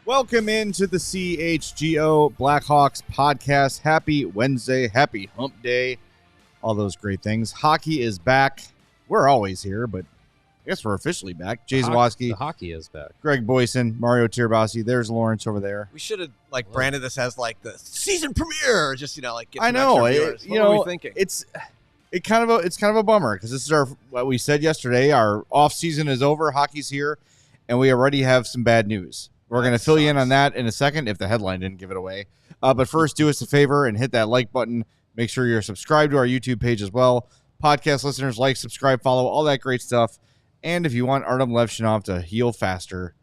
Welcome into the CHGO Blackhawks Podcast. Happy Wednesday, happy hump day, all those great things. Hockey is back. We're always here, but I guess we're officially back. Jay Zawaski. The hockey is back. Greg Boysen, Mario Tirabassi. There's Lawrence over there. We should have branded this as the season premiere. Just get I know. What were we thinking? It's kind of a bummer because this is what we said yesterday. Our off season is over. Hockey's here, and we already have some bad news. We're going to fill you in on that in a second if the headline didn't give it away. But first, do us a favor and hit that like button. Make sure you're subscribed to our YouTube page as well. Podcast listeners, like, subscribe, follow, all that great stuff. And if you want Artyom Levshunov to heal faster,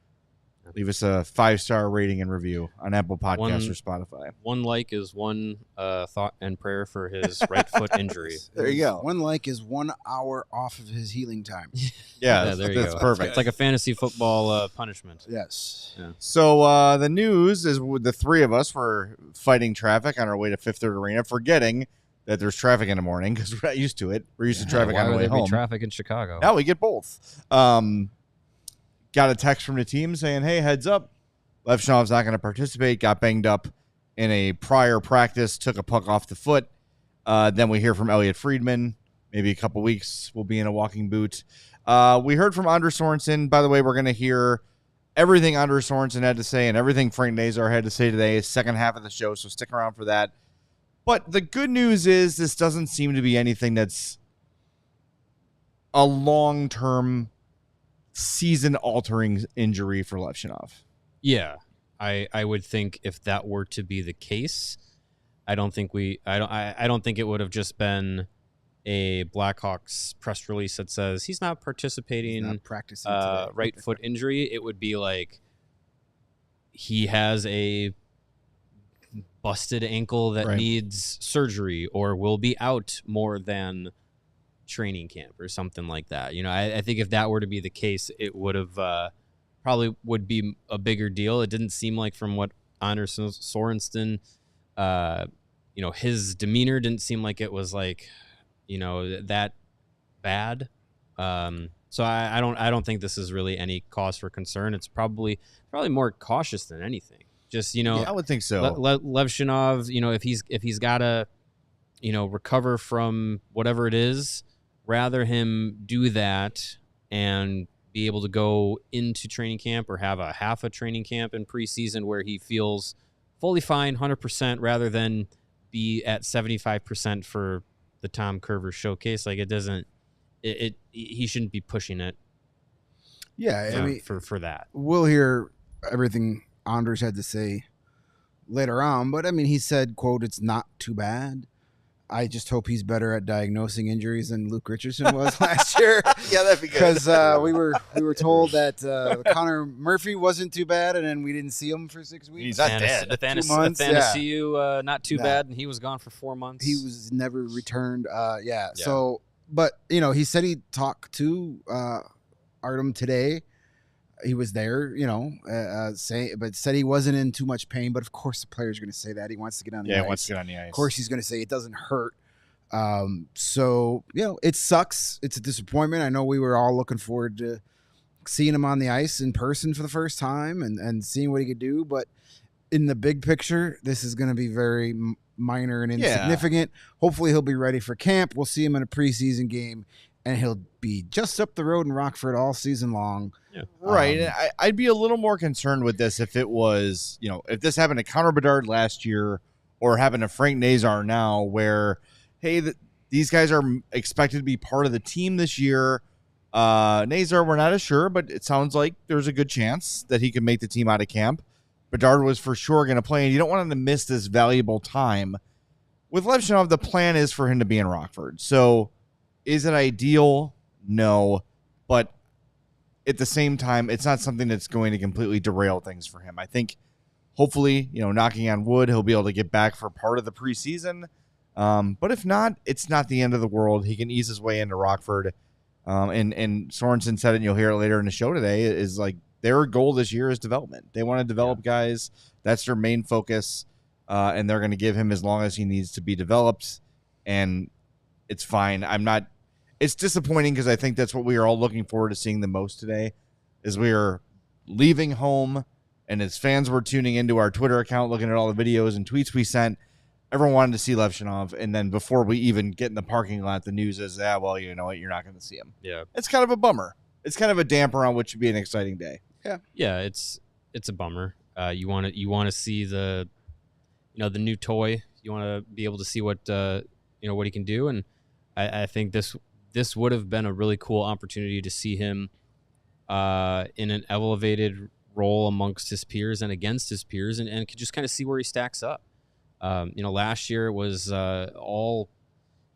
leave us a 5-star rating and review on Apple Podcasts or Spotify. One like is one thought and prayer for his right foot injury. There you go. 1 like is 1 hour off of his healing time. Yeah, there you that's go. perfect. It's like a fantasy football punishment. Yes. Yeah. So the news is the three of us were fighting traffic on our way to Fifth Third Arena, forgetting that there's traffic in the morning because we're not used to it. We're used to traffic on the way home. Traffic in Chicago. Now we get both. Got a text from the team saying, hey, heads up, Levshunov's not going to participate, got banged up in a prior practice, took a puck off the foot. Then we hear from Elliot Friedman. Maybe a couple weeks we'll be in a walking boot. We heard from Anders Sorensen. By the way, we're going to hear everything Anders Sorensen had to say and everything Frank Nazar had to say today, second half of the show, so stick around for that. But the good news is this doesn't seem to be anything that's a long-term season-altering injury for Levshunov. Yeah, I would think if that were to be the case, I don't think it would have just been a Blackhawks press release that says he's not participating, He's not practicing right foot injury. It would be like he has a busted ankle that needs surgery or will be out more than training camp or something like that. You know, I think if that were to be the case, it would have probably would be a bigger deal. It didn't seem like from what Anders Sorensen, his demeanor didn't seem like it was like, that bad. So I don't think this is really any cause for concern. It's probably more cautious than anything. Just, I would think so. Levshunov, if he's got to, recover from whatever it is, rather him do that and be able to go into training camp or have a half a training camp in preseason where he feels fully fine, 100%, rather than be at 75% for the Tom Curver showcase. Like he shouldn't be pushing it. Yeah, for that. We'll hear everything Anders had to say later on, but he said, quote, "It's not too bad. I just hope he's better at diagnosing injuries than Luke Richardson was last year." Yeah, that'd be good. Because we were told that Connor Murphy wasn't too bad, and then we didn't see him for 6 weeks. He's not dead. 2 months. Not too bad, and he was gone for 4 months. He was never returned. So, but he said he talked to Artyom today. He was there, but said he wasn't in too much pain. But of course, the player's going to say that he wants to get on the ice. Yeah, he wants to get on the ice. Of course, he's going to say it doesn't hurt. So it sucks. It's a disappointment. I know we were all looking forward to seeing him on the ice in person for the first time and seeing what he could do. But in the big picture, this is going to be very minor and insignificant. Hopefully, he'll be ready for camp. We'll see him in a preseason game, and he'll be just up the road in Rockford all season long. Yeah. Right. I'd be a little more concerned with this if it was, if this happened to Connor Bedard last year or happened to Frank Nazar now, where, hey, these guys are expected to be part of the team this year. Nazar, we're not as sure, but it sounds like there's a good chance that he could make the team out of camp. Bedard was for sure going to play, and you don't want him to miss this valuable time with Levshunov, the plan is for him to be in Rockford. So is it ideal? No. But at the same time, it's not something that's going to completely derail things for him. I think hopefully, knocking on wood, he'll be able to get back for part of the preseason. But if not, it's not the end of the world. He can ease his way into Rockford. And Sorensen said it, and you'll hear it later in the show today, is like their goal this year is development. They want to develop guys. That's their main focus. And they're going to give him as long as he needs to be developed. And it's fine. It's disappointing because I think that's what we are all looking forward to seeing the most today, is we are leaving home, and as fans were tuning into our Twitter account, looking at all the videos and tweets we sent, everyone wanted to see Levshunov, and then before we even get in the parking lot, the news is, well, you know what, you're not going to see him. Yeah. It's kind of a bummer. It's kind of a damper on what should be an exciting day. Yeah, it's a bummer. You want to see the new toy. You want to be able to see what what he can do, and I think this would have been a really cool opportunity to see him in an elevated role amongst his peers and against his peers, and could just kind of see where he stacks up. Last year it was all,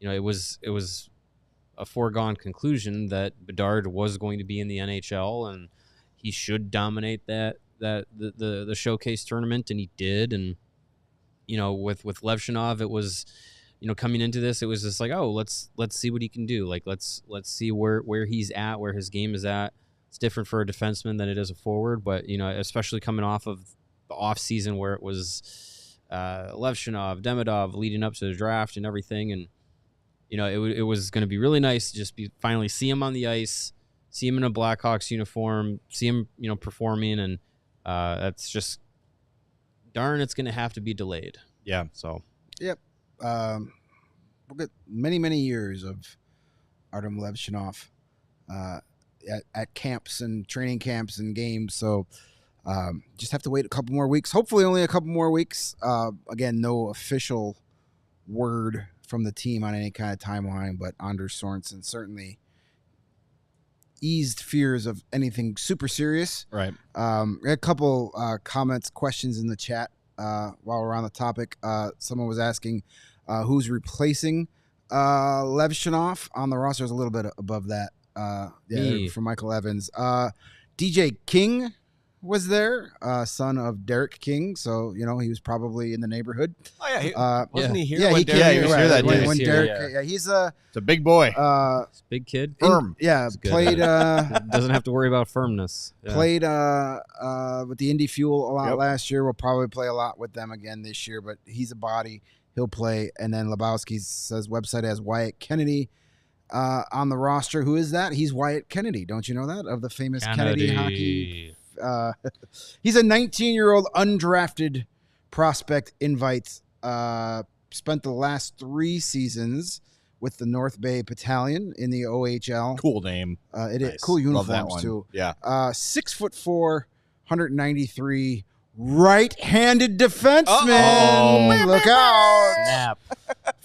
it was a foregone conclusion that Bedard was going to be in the NHL and he should dominate the showcase tournament, and he did. And with Levshunov, it was, coming into this, it was just like, oh, let's see what he can do. Like let's see where he's at, where his game is at. It's different for a defenseman than it is a forward, but especially coming off of the off season where it was Levshunov, Demidov leading up to the draft and everything, and it was going to be really nice to just finally see him on the ice, see him in a Blackhawks uniform, see him performing, and that's just darn, it's going to have to be delayed. Yeah. So. Yep. We'll get many years of Artyom Levshunov at camps and training camps and games. So just have to wait a couple more weeks. Hopefully only a couple more weeks. Again, no official word from the team on any kind of timeline, but Anders Sorensen certainly eased fears of anything super serious. Right. We had a couple comments, questions in the chat while we're on the topic. Someone was asking who's replacing Levshunov on the roster. Is a little bit above that. From Michael Evans. DJ King was there, son of Derek King, so he was probably in the neighborhood. Oh yeah, wasn't he here? Yeah, he came he was here that day. when He's Derek. here, Yeah, he's It's a big boy. It's a big kid. Firm. Good. Played. Doesn't have to worry about firmness. Yeah. Played with the Indy Fuel a lot last year. We'll probably play a lot with them again this year, but he's a body. He'll play. And then Lebowski says website has Wyatt Kennedy on the roster. Who is that? He's Wyatt Kennedy. Don't you know that? Of the famous Kennedy hockey. He's a 19-year-old undrafted prospect invite. Spent the last 3 seasons with the North Bay Battalion in the OHL. Cool name. It is Nice. cool Love that uniforms one. too. Yeah. 6'4", 193, right-handed defenseman. Uh-oh. Look out! Snap.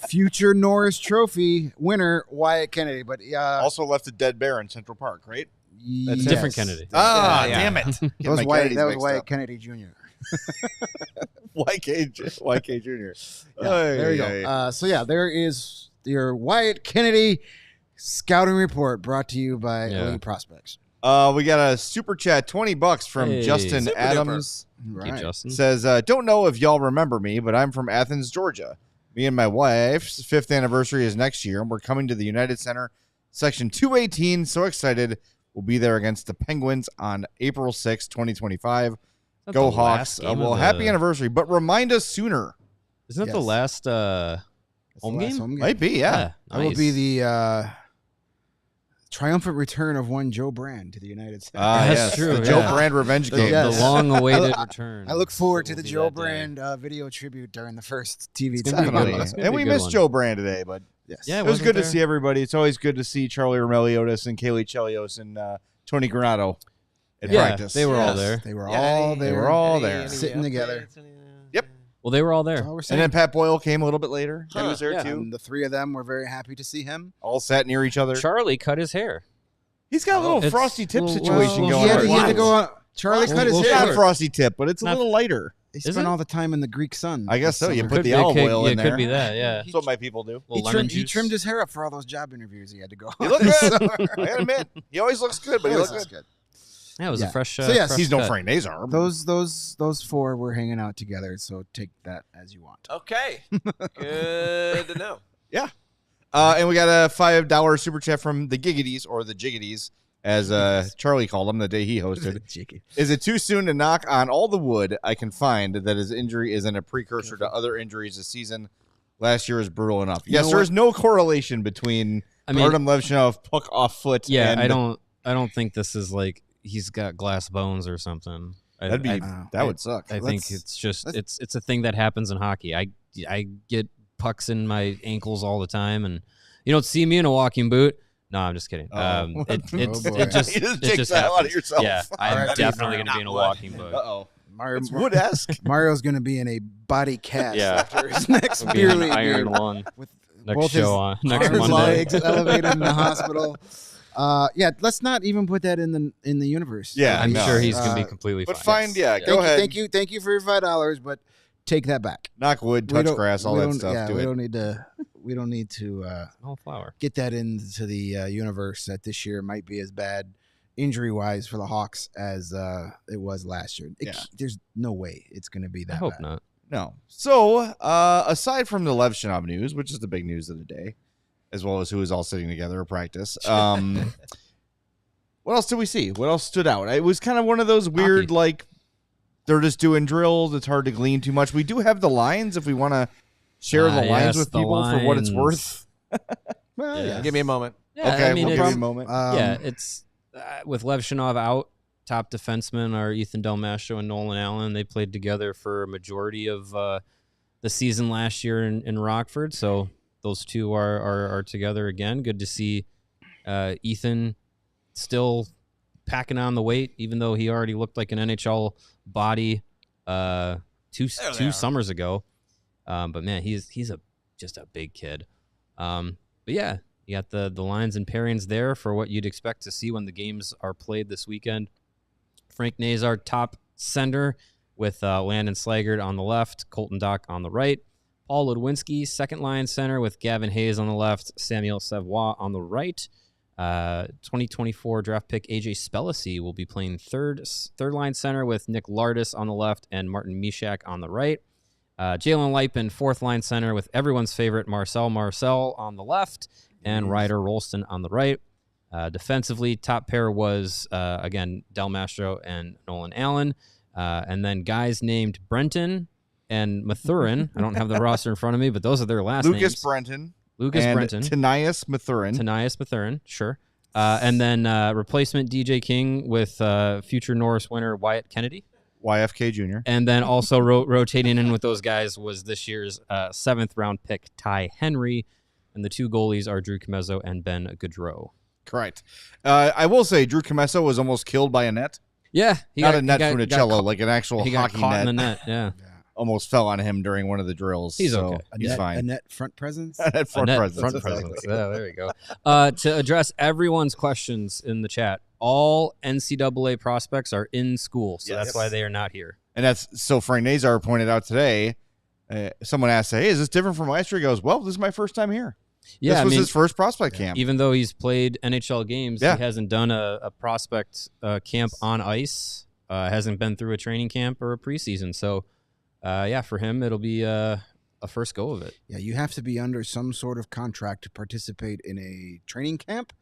Future Norris Trophy winner Wyatt Kennedy, but Also left a dead bear in Central Park, right? That's different Kennedy. Damn it. That was Wyatt Kennedy Jr. YK Jr. There you go. There is your Wyatt Kennedy scouting report brought to you by Elite Prospects. We got a super chat, $20 from Justin Super Adams. Hey, Justin. Says, don't know if y'all remember me, but I'm from Athens, Georgia. Me and my wife's 5th anniversary is next year, and we're coming to the United Center, Section 218. So excited. We'll be there against the Penguins on April 6, 2025. Go Hawks. Happy anniversary, but remind us sooner. Isn't that the last home game? Might be, yeah. Nice. That will be the triumphant return of one Joe Brand to the United States. That's true. The Joe Brand revenge game. The long-awaited return. I look forward to the Will be Joe that day. Brand video tribute during the first TV It's gonna be a good Definitely. one. It's gonna And be we a good missed one. Joe Brand today, but Yes. Yeah, it was wasn't good to there? see everybody. It's always good to see Charlie Romeliotis and Kaylee Chelios and Tony Granato at practice. they were all there. They were all there. They were all there. Sitting together. Yep. Well, they were all That's there. all we're And saying. then Pat Boyle came a little bit later. He was there Yeah. too. And the 3 of them were very happy to see him. All sat near each other. Charlie cut his hair. He's got a little It's frosty tip little- situation well, going He on. had to go on. Charlie cut his Well, It's hair. not a frosty tip, but it's a Not- little lighter. They Is spend it? all the time in the Greek sun. I guess so. this You summer. put the olive oil in It there. could be that, yeah. That's what my people do. Little He lemon trimmed, he juice. trimmed his hair up for all those job interviews he had to go He on. looked this good. summer. I gotta admit, he always looks good, but he Always looks good. looks Yeah, it was Yeah. a fresh. So, yes, fresh He's no cut. Frank Nazar. Those four were hanging out together, so take that as you want. Okay. Good to know. And we got a $5 super chat from the Giggities, or the Jiggities, as Charlie called him the day he hosted. Is it too soon to knock on all the wood I can find that his injury isn't a precursor to other injuries this season? Last year is brutal enough. You Yes, know there what? is no correlation between Artyom Levshunov puck off foot. Yeah, and I don't think this is like he's got glass bones or something. That'd be that would suck. I think it's just it's a thing that happens in hockey. I get pucks in my ankles all the time, and you don't see me in a walking boot. No, I'm just kidding. Oh. It boy. just You it take just that out of happens. yourself. Yeah, I'm Alright, definitely not gonna be in a wood. walking boot. Uh-oh. Mario, It's wood-esque. Mario's going to be in a body cast Yeah. after his next I'll be beer on league Iron game Lung with next both his show on next arms, Monday. legs elevated in the hospital. Yeah, let's not even put that in the universe. Yeah, I'm no. sure he's gonna be completely But fine. fine, yeah, go ahead. Thank you for your $5, but take that back. Knock wood, We touch don't- grass, all we that don't- stuff. Yeah, Do we it. don't need to. We don't need to Oh, flower. get that into the universe that this year might be as bad injury-wise for the Hawks as it was last year. Yeah. There's no way it's going to be that I hope bad. not. No. So, aside from the Levshunov news, which is the big news of the day, as well as who is all sitting together at practice, what else did we see? What else stood out? It was kind of one of those weird, Hockey. like, they're just doing drills. It's hard to glean too much. We do have the lines if we want to share the lines Yes, with the people for what it's lines. worth. Well, Yeah. Give me a moment. Yeah, Okay, I mean, we'll it's, give you a moment. yeah, it's with Levshunov out. Top defensemen are Ethan Del Mastro and Nolan Allen. They played together for a majority of the season last year in Rockford. So those two are together again. Good to see Ethan still packing on the weight, even though he already looked like an NHL body two summers ago. But man, he's just a big kid. But yeah, you got the lines and pairings there for what you'd expect to see when the games are played this weekend. Frank Nazar, top center, with Landon Slaggert on the left, Colton Dock on the right. Paul Ludwinski, second line center, with Gavin Hayes on the left, Samuel Savoie on the right. 2024 draft pick AJ Spellacy will be playing third line center with Nick Lardis on the left and Martin Mishak on the right. Jalen Lipin, fourth line center, with everyone's favorite Marcel on the left and Ryder Rolston on the right. Defensively, top pair was, again, Del Mastro and Nolan Allen. And then guys named Brenton and Mathurin. I don't have the roster in front of me, but those are their last names. Lucas Brenton. Lucas and Brenton. Tanias Mathurin. Tanias Mathurin, sure. And then replacement DJ King with future Norris winner Wyatt Kennedy. YFK Jr. And then also rotating in with those guys was this year's seventh round pick Ty Henry. And the two goalies are Drew Comezzo and Ben Gaudreau. Correct. I will say Drew Comezzo was almost killed by a net. Yeah. Not a net from Nicello, like an actual he got hockey caught net. in the net, yeah. Almost fell on him during one of the drills. He's so okay. He's fine. A net front presence. At front net presence. front exactly. presence. Yeah, there you go. To address everyone's questions in the chat, all NCAA prospects are in school, so Yes. that's why they are not here. And that's so Frank Nazar pointed out today. Someone asked, "Hey, is this different from last year?" He goes, "Well, this is my first time here. Yeah, this was I mean, his first prospect camp." even though he's played NHL games, Yeah. he hasn't done a prospect camp on ice. Hasn't been through a training camp or a preseason. So, yeah, for him, it'll be a first go of it. Yeah, you have to be under some sort of contract to participate in a training camp,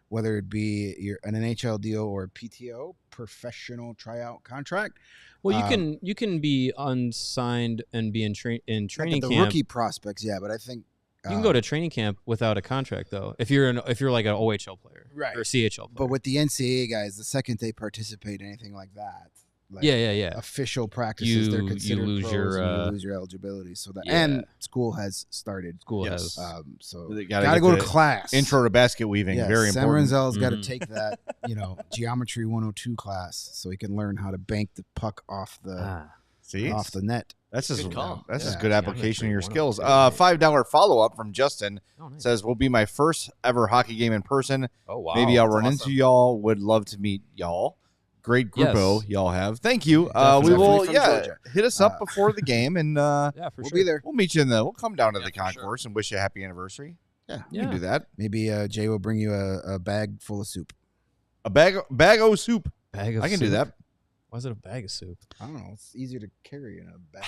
whether it be an NHL deal or a PTO, professional tryout contract. Well, you can be unsigned and be in training The camp. rookie prospects, yeah, but I think You can go to training camp without a contract, though. If you're like an OHL player, Right. or CHL player. But with the NCAA guys, the second they participate in anything like that, like yeah. official practices, they're You considered lose pros your, and you lose your eligibility. So that yeah. and school has started. School Yes. has. So They gotta get go to the class. Intro to basket weaving, Yeah, very Sam important. Renzel's got to Mhm. take that, geometry 102 class so he can learn how to bank the puck off the See, net. that's just Good call. that's just Yeah. good application of your Geometry skills. 101. $5 follow up from Justin Oh, nice. says, "Will be my first ever hockey game in person. Oh, wow. Maybe I'll run That's into y'all. Would love to meet y'all. great grupo Yes. y'all have. Thank you. We Definitely will, from Georgia. hit us up before the game, and Yeah, for We'll sure. be there. we'll meet you we'll come down to the for sure. concourse and wish you a happy anniversary. Yeah. We can do that. Maybe Jay will bring you a bag full of soup. A bag of soup. Bag of I can do soup? that. Why is it a bag of soup? I don't know. It's easier to carry in a bag.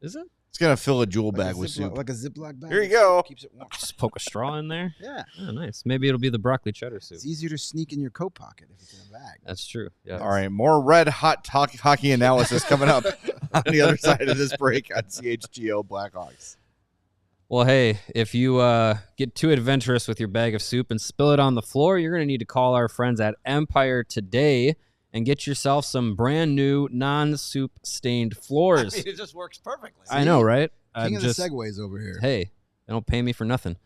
Is it? It's gonna fill a jewel Like bag a with soup. Like a Ziploc bag. Here you go. Keeps it warm. Just poke a straw in there? Yeah. Oh, nice. Maybe it'll be the broccoli cheddar soup. It's easier to sneak in your coat pocket if it's in a bag. That's true. Yeah. All right, more red hot hockey analysis coming up on the other side of this break on CHGO Blackhawks. Well, hey, if you get too adventurous with your bag of soup and spill it on the floor, you're going to need to call our friends at Empire today and get yourself some brand new non-soup stained floors. It just works perfectly. I know, right? King of just, the segues over here. Hey, they don't pay me for nothing.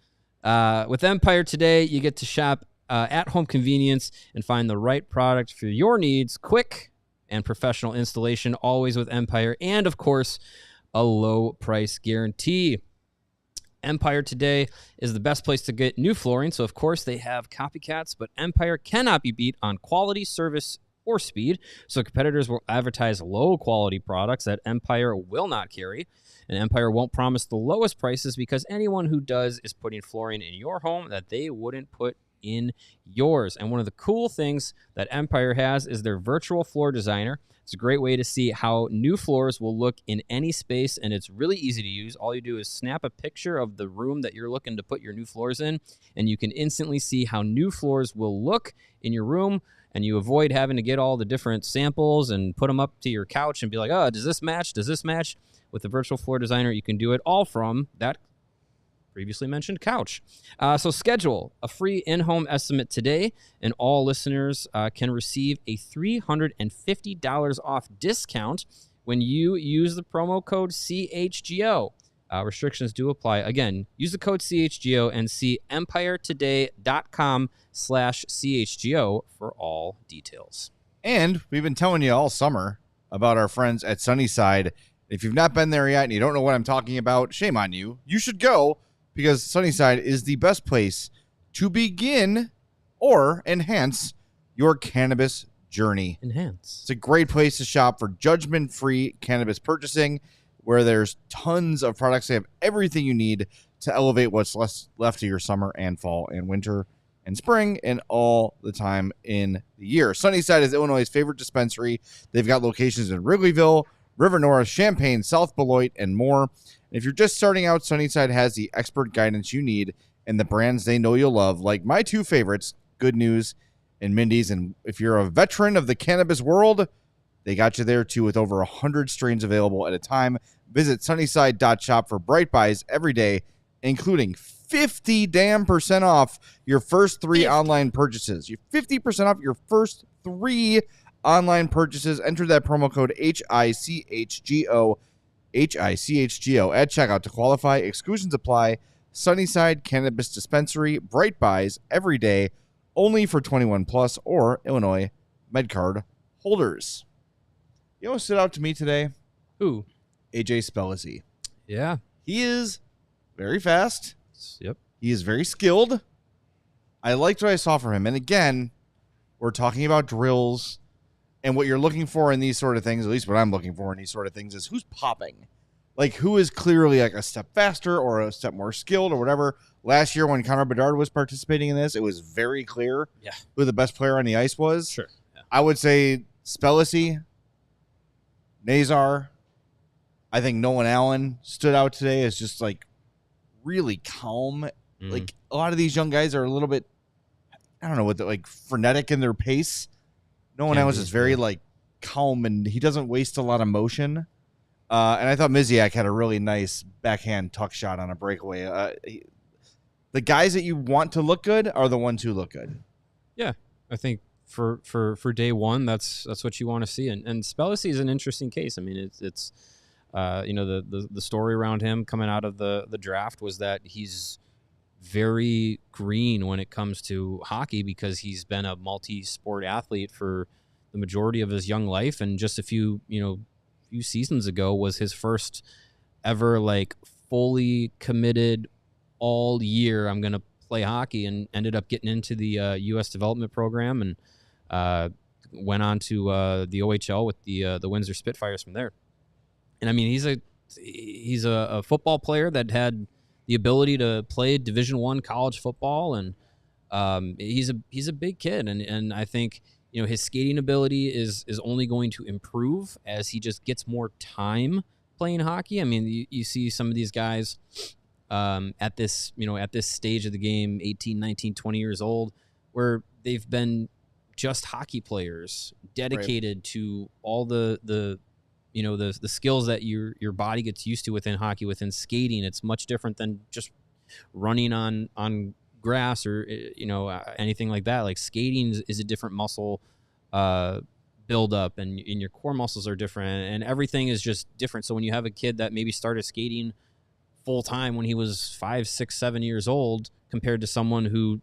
With Empire today, you get to shop at home convenience and find the right product for your needs, quick and professional installation, always with Empire, and of course, a low price guarantee. Empire today is the best place to get new flooring, so of course they have copycats, but Empire cannot be beat on quality, service, or speed, so competitors will advertise low-quality products that Empire will not carry, and Empire won't promise the lowest prices because anyone who does is putting flooring in your home that they wouldn't put in yours. And one of the cool things that Empire has is their virtual floor designer. It's a great way to see how new floors will look in any space, and it's really easy to use. All you do is snap a picture of the room that you're looking to put your new floors in, and you can instantly see how new floors will look in your room, and you avoid having to get all the different samples and put them up to your couch and be like, oh, does this match? Does this match? With the virtual floor designer, you can do it all from that previously mentioned couch. So schedule a free in-home estimate today, and all listeners can receive a $350 off discount when you use the promo code CHGO. Restrictions do apply. Again, use the code CHGO and see empiretoday.com/CHGO for all details. And we've been telling you all summer about our friends at Sunnyside. If you've not been there yet and you don't know what I'm talking about, shame on you. You should go, because Sunnyside is the best place to begin or enhance your cannabis journey. Enhance. It's a great place to shop for judgment-free cannabis purchasing, where there's tons of products. They have everything you need to elevate what's left of your summer and fall and winter and spring and all the time in the year. Sunnyside is Illinois' favorite dispensary. They've got locations in Wrigleyville, River North, Champaign, South Beloit, and more. And if you're just starting out, Sunnyside has the expert guidance you need and the brands they know you'll love, like my two favorites, Good News and Mindy's. And if you're a veteran of the cannabis world, they got you there too, with over 100 strains available at a time. Visit sunnyside.shop for bright buys every day, including 50% off your first 3 online purchases. You're 50% off your first 3 online purchases. Enter that promo code HICHGO at checkout to qualify. Exclusions apply. Sunnyside Cannabis Dispensary. Bright buys every day, only for 21 plus or Illinois MedCard holders. You know what stood out to me today? Who? AJ Spellizy. Yeah. He is very fast. Yep. He is very skilled. I liked what I saw from him. And again, we're talking about drills, and what you're looking for in these sort of things, at least what I'm looking for in these sort of things, is who's popping. Like, who is clearly like a step faster or a step more skilled or whatever. Last year when Connor Bedard was participating in this, it was very clear who the best player on the ice was. Sure. Yeah. I would say Spellicy, Nazar. I think Nolan Allen stood out today as just like really calm. Like, a lot of these young guys are a little bit, I don't know what, like frenetic in their pace. Nolan Allen's just very like calm, and he doesn't waste a lot of motion. And I thought Miziak had a really nice backhand tuck shot on a breakaway. The guys that you want to look good are the ones who look good. Yeah, I think for day one, that's what you want to see. And Spellicy is an interesting case. I mean, it's the story around him coming out of the draft was that he's very green when it comes to hockey because he's been a multi-sport athlete for the majority of his young life, and just a few seasons ago was his first ever like fully committed all year I'm gonna play hockey, and ended up getting into the U.S. development program and went on to the OHL with the Windsor Spitfires from there. And I mean, he's a football player that had the ability to play Division I college football, and he's a big kid, and I think his skating ability is only going to improve as he just gets more time playing hockey. I mean, you see some of these guys at this stage of the game, 18, 19, 20 years old, where they've been just hockey players dedicated to all the skills that your body gets used to within hockey. Within skating, it's much different than just running on grass or anything like that. Like skating is a different muscle build up, and your core muscles are different, and everything is just different. So when you have a kid that maybe started skating full time when he was 5, 6, 7 years old, compared to someone who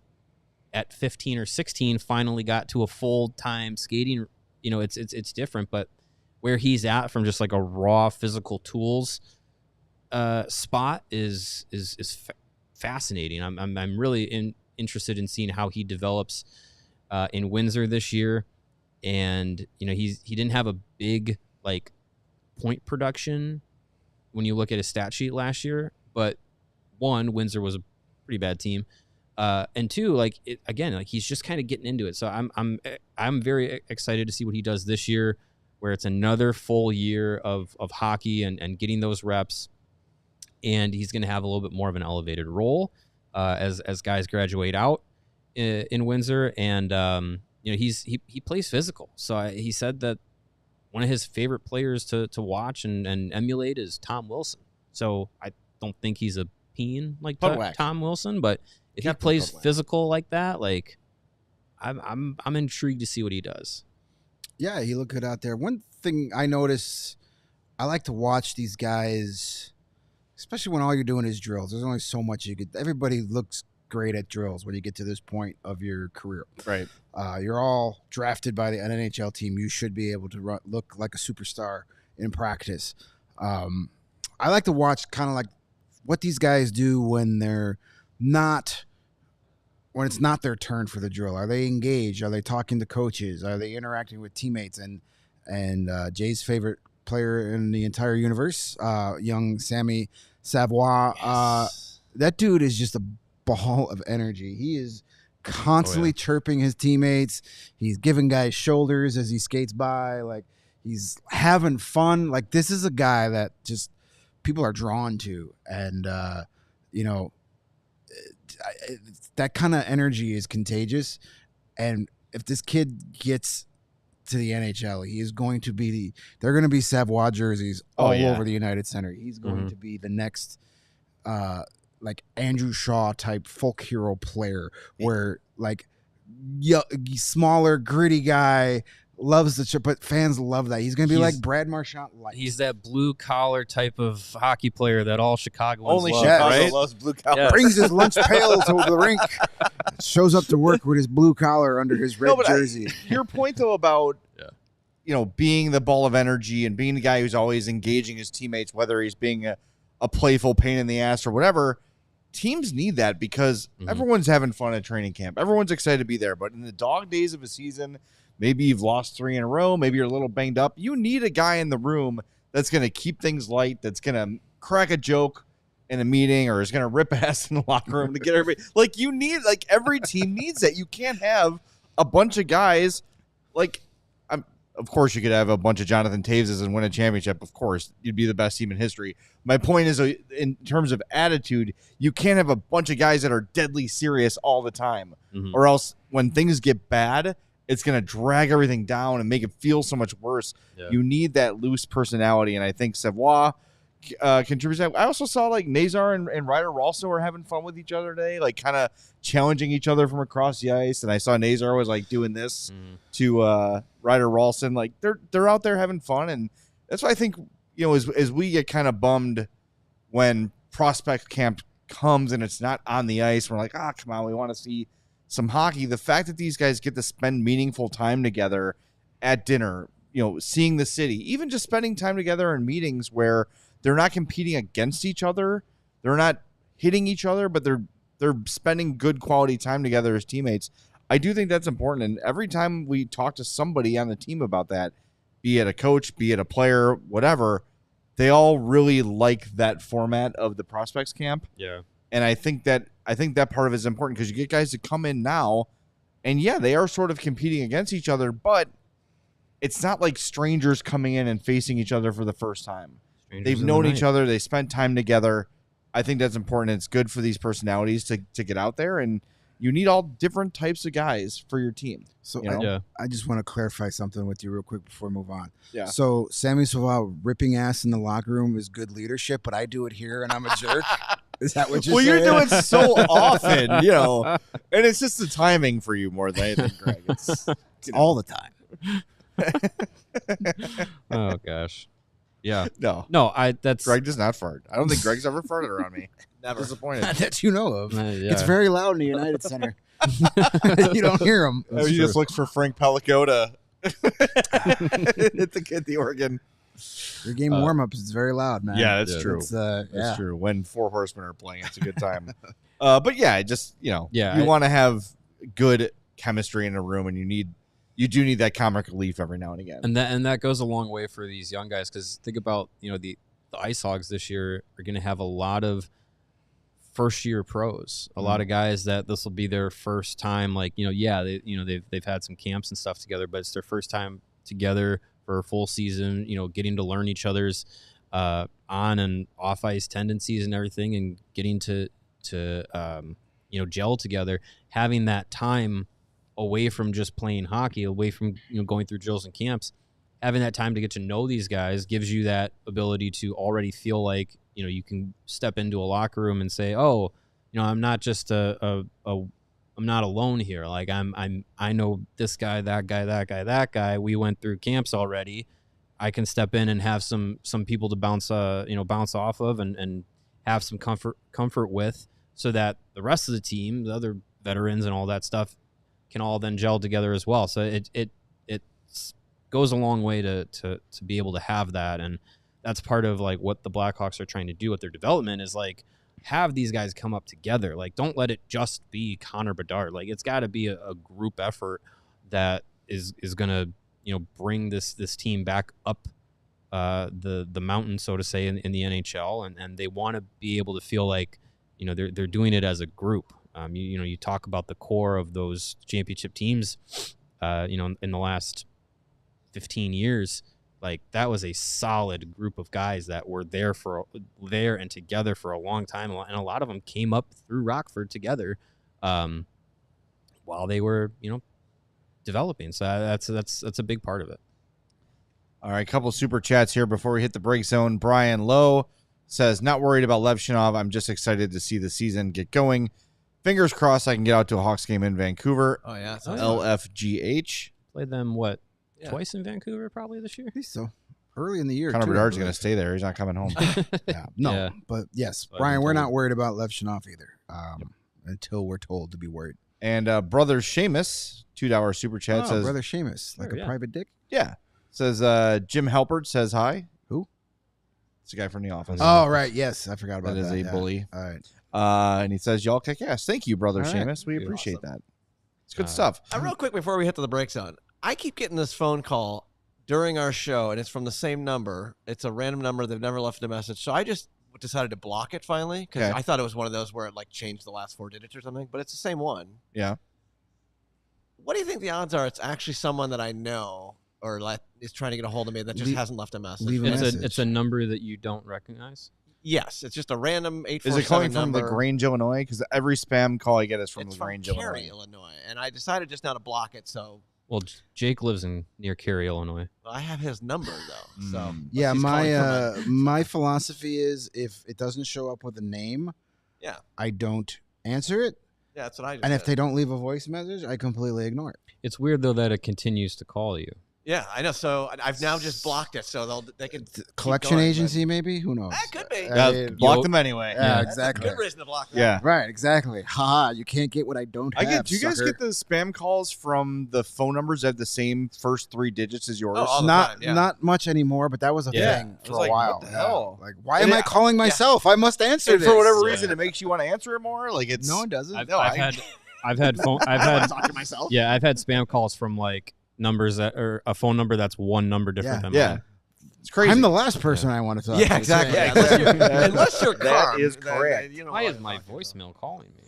at 15 or 16 finally got to a full time skating, it's different. But where he's at from just like a raw physical tools spot is fascinating. I'm really interested in seeing how he develops in Windsor this year. And he didn't have a big like point production when you look at his stat sheet last year, but one, Windsor was a pretty bad team, and two, he's just kind of getting into it. So I'm very excited to see what he does this year, where it's another full year of hockey and getting those reps, and he's going to have a little bit more of an elevated role as guys graduate out in Windsor. And he plays physical. So he said that one of his favorite players to watch and emulate is Tom Wilson. So I don't think he's a peen like Tom Wilson, but if he plays physical like that, like I'm intrigued to see what he does. Yeah, he looked good out there. One thing I notice, I like to watch these guys, especially when all you're doing is drills. There's only so much you could. Everybody looks great at drills when you get to this point of your career. Right. You're all drafted by the NHL team. You should be able to look like a superstar in practice. I like to watch kind of like what these guys do when they're not, when it's not their turn for the drill. Are they engaged? Are they talking to coaches? Are they interacting with teammates? And Jay's favorite player in the entire universe, young Sammy Savoie, that dude is just a ball of energy. He is constantly chirping his teammates. He's giving guys shoulders as he skates by. Like, he's having fun. Like, this is a guy that just people are drawn to. And, that kind of energy is contagious. And if this kid gets to the NHL, he is going to be they're going to be Savoie jerseys all over the United Center. He's going to be the next like Andrew Shaw type folk hero player, where like smaller, gritty guy loves the chip, but fans love that. He's going to be like Brad Marchand light. He's that blue collar type of hockey player that all Chicagoans Only love, Chicago right? loves blue collar. Yeah. Brings his lunch pail to the rink, shows up to work with his blue collar under his red jersey. Your point though about being the ball of energy and being the guy who's always engaging his teammates, whether he's being a playful pain in the ass or whatever. Teams need that because everyone's having fun at training camp. Everyone's excited to be there. But in the dog days of a season, maybe you've lost 3 in a row, maybe you're a little banged up. You need a guy in the room that's going to keep things light, that's going to crack a joke in a meeting, or is going to rip ass in the locker room to get everybody. Like, you need, like, every team needs that. You can't have a bunch of guys like, of course, you could have a bunch of Jonathan Taveses and win a championship. Of course, you'd be the best team in history. My point is, in terms of attitude, you can't have a bunch of guys that are deadly serious all the time, or else when things get bad, it's going to drag everything down and make it feel so much worse. Yeah. You need that loose personality, and I think Savoie contributes. I also saw like Nazar and Ryder Ralston were having fun with each other today, like kind of challenging each other from across the ice. And I saw Nazar was like doing this to Ryder Ralston. Like they're out there having fun, and that's why I think as we get kind of bummed when prospect camp comes and it's not on the ice. We're like, come on, we want to see some hockey. The fact that these guys get to spend meaningful time together at dinner, seeing the city, even just spending time together in meetings where they're not competing against each other, they're not hitting each other, but they're spending good quality time together as teammates. I do think that's important. And every time we talk to somebody on the team about that, be it a coach, be it a player, whatever, they all really like that format of the prospects camp. Yeah. And I think that part of it is important because you get guys to come in now, and yeah, they are sort of competing against each other, but it's not like strangers coming in and facing each other for the first time. They've known each other. They spent time together. I think that's important. It's good for these personalities to get out there, and you need all different types of guys for your team. So I just want to clarify something with you real quick before we move on. Yeah. So Sammy Saval ripping ass in the locker room is good leadership, but I do it here and I'm a jerk. Is that what you're saying? Well, you're doing so often, and it's just the timing for you more than anything, Greg. It's all the time. Oh gosh. Yeah. No. That's Greg does not fart. I don't think Greg's ever farted around me. Never. Disappointed. That you know of. yeah. It's very loud in the United Center. You don't hear him. Oh, he just looks for Frank Pellico to hit the organ. Your game warm-up is very loud, man. Yeah, that's true. That's true. When Four Horsemen are playing, it's a good time. But yeah, just you want to have good chemistry in a room, and you do need that comic relief every now and again. And that goes a long way for these young guys, because think about the IceHogs this year are going to have a lot of first-year pros, a lot of guys that this will be their first time. They've had some camps and stuff together, but it's their first time together for a full season. Getting to learn each other's on and off ice tendencies and everything, and getting to gel together, having that time away from just playing hockey, away from going through drills and camps, having that time to get to know these guys gives you that ability to already feel like you can step into a locker room and say, oh, I'm not just I'm not alone here. Like I know this guy, that guy, that guy. We went through camps already. I can step in and have some people to bounce off of and have some comfort with, so that the rest of the team, the other veterans and all that stuff, can all then gel together as well. So it goes a long way to be able to have that. And that's part of like what the Blackhawks are trying to do with their development, is like have these guys come up together. Like, don't let it just be Connor Bedard. Like, it's got to be a group effort that is going to bring this team back up the mountain, so to say, in the NHL, and they want to be able to feel like they're doing it as a group. You talk about the core of those championship teams, in the last 15 years. Like, that was a solid group of guys that were there and together for a long time, and a lot of them came up through Rockford together, while they were developing. So that's a big part of it. All right, a couple super chats here before we hit the break zone. Brian Lowe says, not worried about Levshunov. I'm just excited to see the season get going. Fingers crossed I can get out to a Hawks game in Vancouver. Oh, yeah. LFGH. Played them, twice in Vancouver probably this year? I think so. Early in the year. Connor Bedard's going to stay there. He's not coming home. Yeah. But yes, Brian, we're not worried about Levshunov either, until we're told to be worried. And Brother Seamus, $2 super chat, says, Brother Seamus, like a private dick? Yeah. Says, Jim Halpert says hi. Who? It's a guy from The Office. Oh, right. Yes. I forgot about that. That is a bully. All right. And he says, y'all kick ass. Thank you, Brother Seamus. We appreciate that. It's good stuff. Real quick before we hit to the break zone, I keep getting this phone call during our show, and it's from the same number. It's a random number. They've never left a message. So I just decided to block it finally, because I thought it was one of those where it like changed the last 4 digits or something, but it's the same one. Yeah. What do you think the odds are it's actually someone that I know or is trying to get a hold of me that just hasn't left a message? It's a number that you don't recognize? Yes, it's just a random 847 Is it calling from number. LaGrange, Illinois? Because every spam call I get is from LaGrange, Illinois. Cary, Illinois. And I decided just now to block it, so... Well, Jake lives near Cary, Illinois. Well, I have his number, though. So yeah, my philosophy is if it doesn't show up with a name, I don't answer it. Yeah, that's what I just And did. if they don't leave a voice message, I completely ignore it. It's weird, though, that it continues to call you. Yeah, I know. So I've now just blocked it, so they can collection agency, maybe. Who knows? That could be. Block them anyway. Yeah, exactly. That's a good reason to block them. Yeah, right. Exactly. Haha! You can't get what I don't have. Do you guys get the spam calls from the phone numbers that have the same first 3 digits as yours? Not much anymore, but that was a thing for a while. What the hell? Like, why am I calling myself? I must answer this. For whatever reason, it makes you want to answer it more. Like, it's No, it doesn't. I've had talk to myself. Yeah, I've had spam calls from like numbers that or a phone number that's one number different than mine. It's crazy. I'm the last person I want to talk to. Yeah, exactly. Yeah, Unless you're That Carm, is then, correct. you know Why what is my I'm talking voicemail calling me?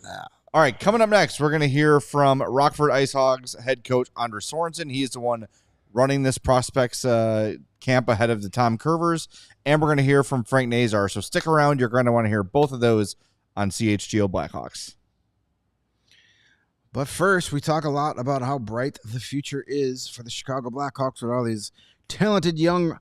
All right, coming up next, we're going to hear from Rockford IceHogs head coach Anders Sorensen. He is the one running this prospects camp ahead of the Tom Curvers, and we're going to hear from Frank Nazar. So stick around. You're going to want to hear both of those on CHGO Blackhawks. But first, we talk a lot about how bright the future is for the Chicago Blackhawks with all these talented young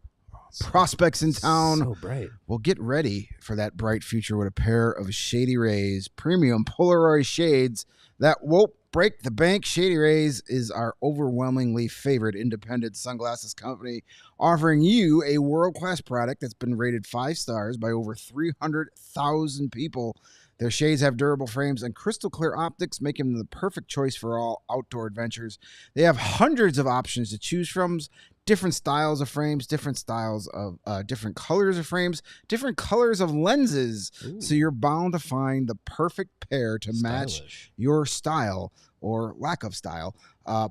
prospects in town. So bright. Well, get ready for that bright future with a pair of Shady Rays premium Polaroid shades that won't break the bank. Shady Rays is our overwhelmingly favorite independent sunglasses company, offering you a world-class product that's been rated 5 stars by over 300,000 people. Their shades have durable frames and crystal clear optics, making them the perfect choice for all outdoor adventures. They have hundreds of options to choose from, different styles of frames, different styles of different colors of frames, different colors of lenses. Ooh. So you're bound to find the perfect pair to match Stylish. your style or lack of style.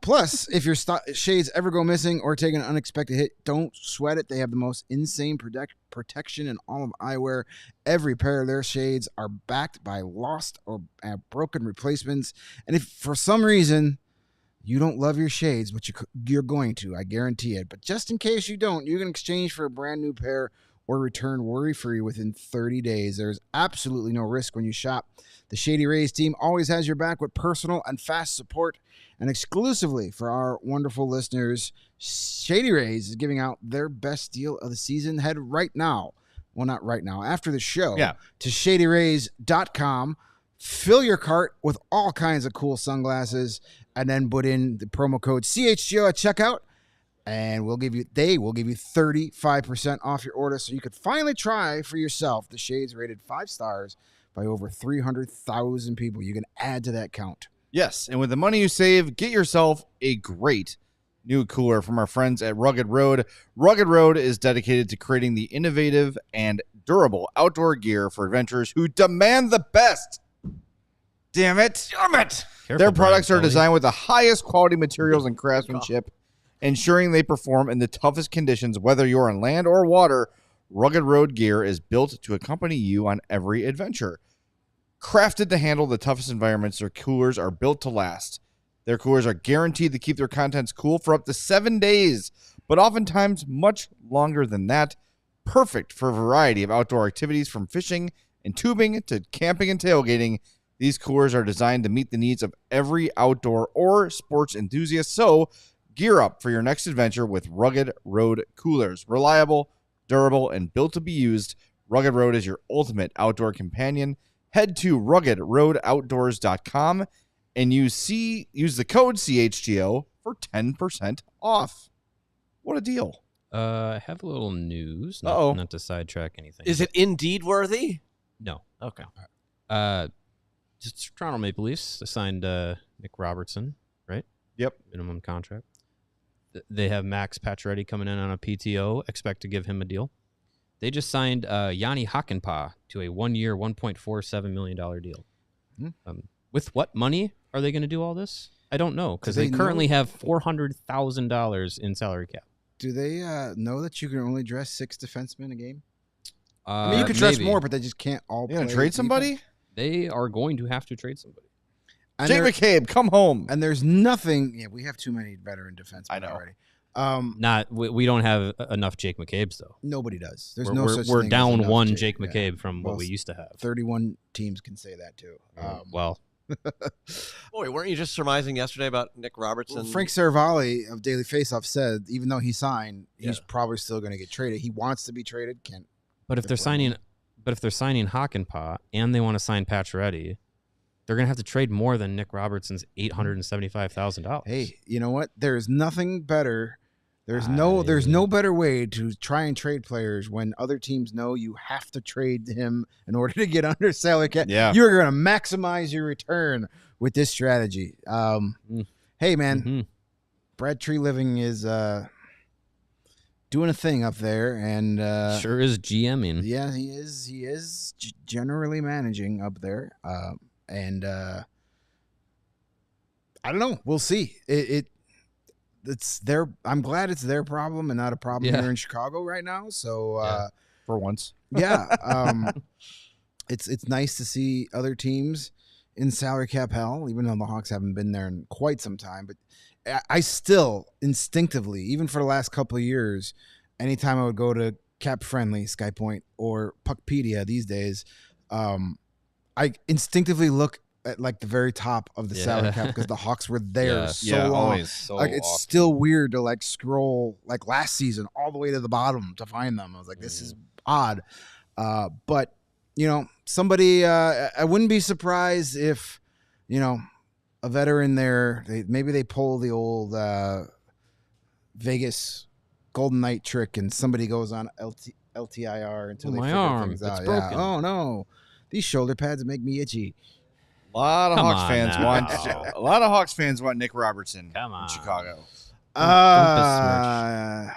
Plus, if your shades ever go missing or take an unexpected hit, don't sweat it. They have the most insane protection in all of eyewear. Every pair of their shades are backed by lost or broken replacements. And if for some reason you don't love your shades, but you're going to, I guarantee it. But just in case you don't, you can exchange for a brand new pair or return worry-free within 30 days. There's absolutely no risk when you shop. The Shady Rays team always has your back with personal and fast support. And exclusively for our wonderful listeners, Shady Rays is giving out their best deal of the season. Head right now. Well, not right now. After the show, to shadyrays.com. Fill your cart with all kinds of cool sunglasses, and then put in the promo code CHGO at checkout, and they will give you 35% off your order, so you could finally try for yourself the shades rated 5 stars by over 300,000 people. You can add to that count. Yes, and with the money you save, get yourself a great new cooler from our friends at Rugged Road. Rugged Road is dedicated to creating the innovative and durable outdoor gear for adventurers who demand the best. Damn it. Careful, Their products Brian are Kelly. designed with the highest quality materials and craftsmanship, ensuring they perform in the toughest conditions, whether you're on land or water. Rugged Road gear is built to accompany you on every adventure. Crafted to handle the toughest environments, their coolers are built to last. Their coolers are guaranteed to keep their contents cool for up to 7 days, but oftentimes much longer than that. Perfect for a variety of outdoor activities, from fishing and tubing to camping and tailgating. These coolers are designed to meet the needs of every outdoor or sports enthusiast. So gear up for your next adventure with Rugged Road coolers. Reliable, durable, and built to be used, Rugged Road is your ultimate outdoor companion. Head to ruggedroadoutdoors.com and use the code CHGO for 10% off. What a deal. I have a little news. Uh-oh. Not to sidetrack anything. Is it indeed worthy? No. Okay. Just Toronto Maple Leafs signed Nick Robertson, right? Yep. Minimum contract. They have Max Pacioretty coming in on a PTO. Expect to give him a deal. They just signed Yanni Hakanpää to a 1-year, $1.47 million deal. With what money are they going to do all this? I don't know, because they currently have $400,000 in salary cap. Do they know that you can only dress 6 defensemen a game? I mean, you could dress maybe. more, but they just can't all You gonna play trade people. somebody? They are going to have to trade somebody. And Jake there- McCabe, come home. And there's nothing. Yeah, we have too many veteran defensemen I know. already. We don't have enough Jake McCabe's, though. Nobody does. There's We're, no we're, such we're thing as down enough one Jake McCabe yeah. from Well, what we used to have. 31 teams can say that too. Well, Boy, weren't you just surmising yesterday about Nick Robertson? Well, Frank Saravalli of Daily Faceoff said even though he signed, he's Yeah. probably still going to get traded. He wants to be traded. Can't. but if they're signing Hakanpää and they want to sign Pacioretty, they're going to have to trade more than Nick Robertson's $875,000. Hey, you know what? There's nothing better. There's no better way to try and trade players when other teams know you have to trade him in order to get under salary cap. Yeah. You're going to maximize your return with this strategy. Hey, man, Mhm. Brad Tree Living is doing a thing up there, and Sure is GMing. yeah, he is generally managing up there, and I don't know. We'll see. It's their. I'm glad it's their problem and not a problem here in Chicago right now. So for once, it's nice to see other teams in salary cap hell, even though the Hawks haven't been there in quite some time. But I still instinctively, even for the last couple of years, anytime I would go to Cap Friendly, SkyPoint, or Puckpedia these days, I instinctively look at like the very top of the salary cap because the Hawks were there so long. Always. So Like it's still weird to like scroll like last season all the way to the bottom to find them. I was like, this is odd. But you know, somebody I wouldn't be surprised if, you know, a veteran there, maybe they pull the old Vegas Golden Knight trick and somebody goes on LTIR until they figure arm, things it's out. broken. Yeah. Oh no. These shoulder pads make me itchy. A lot of Come Hawks on fans now. want a lot of Hawks fans want Nick Robertson Come on. in Chicago.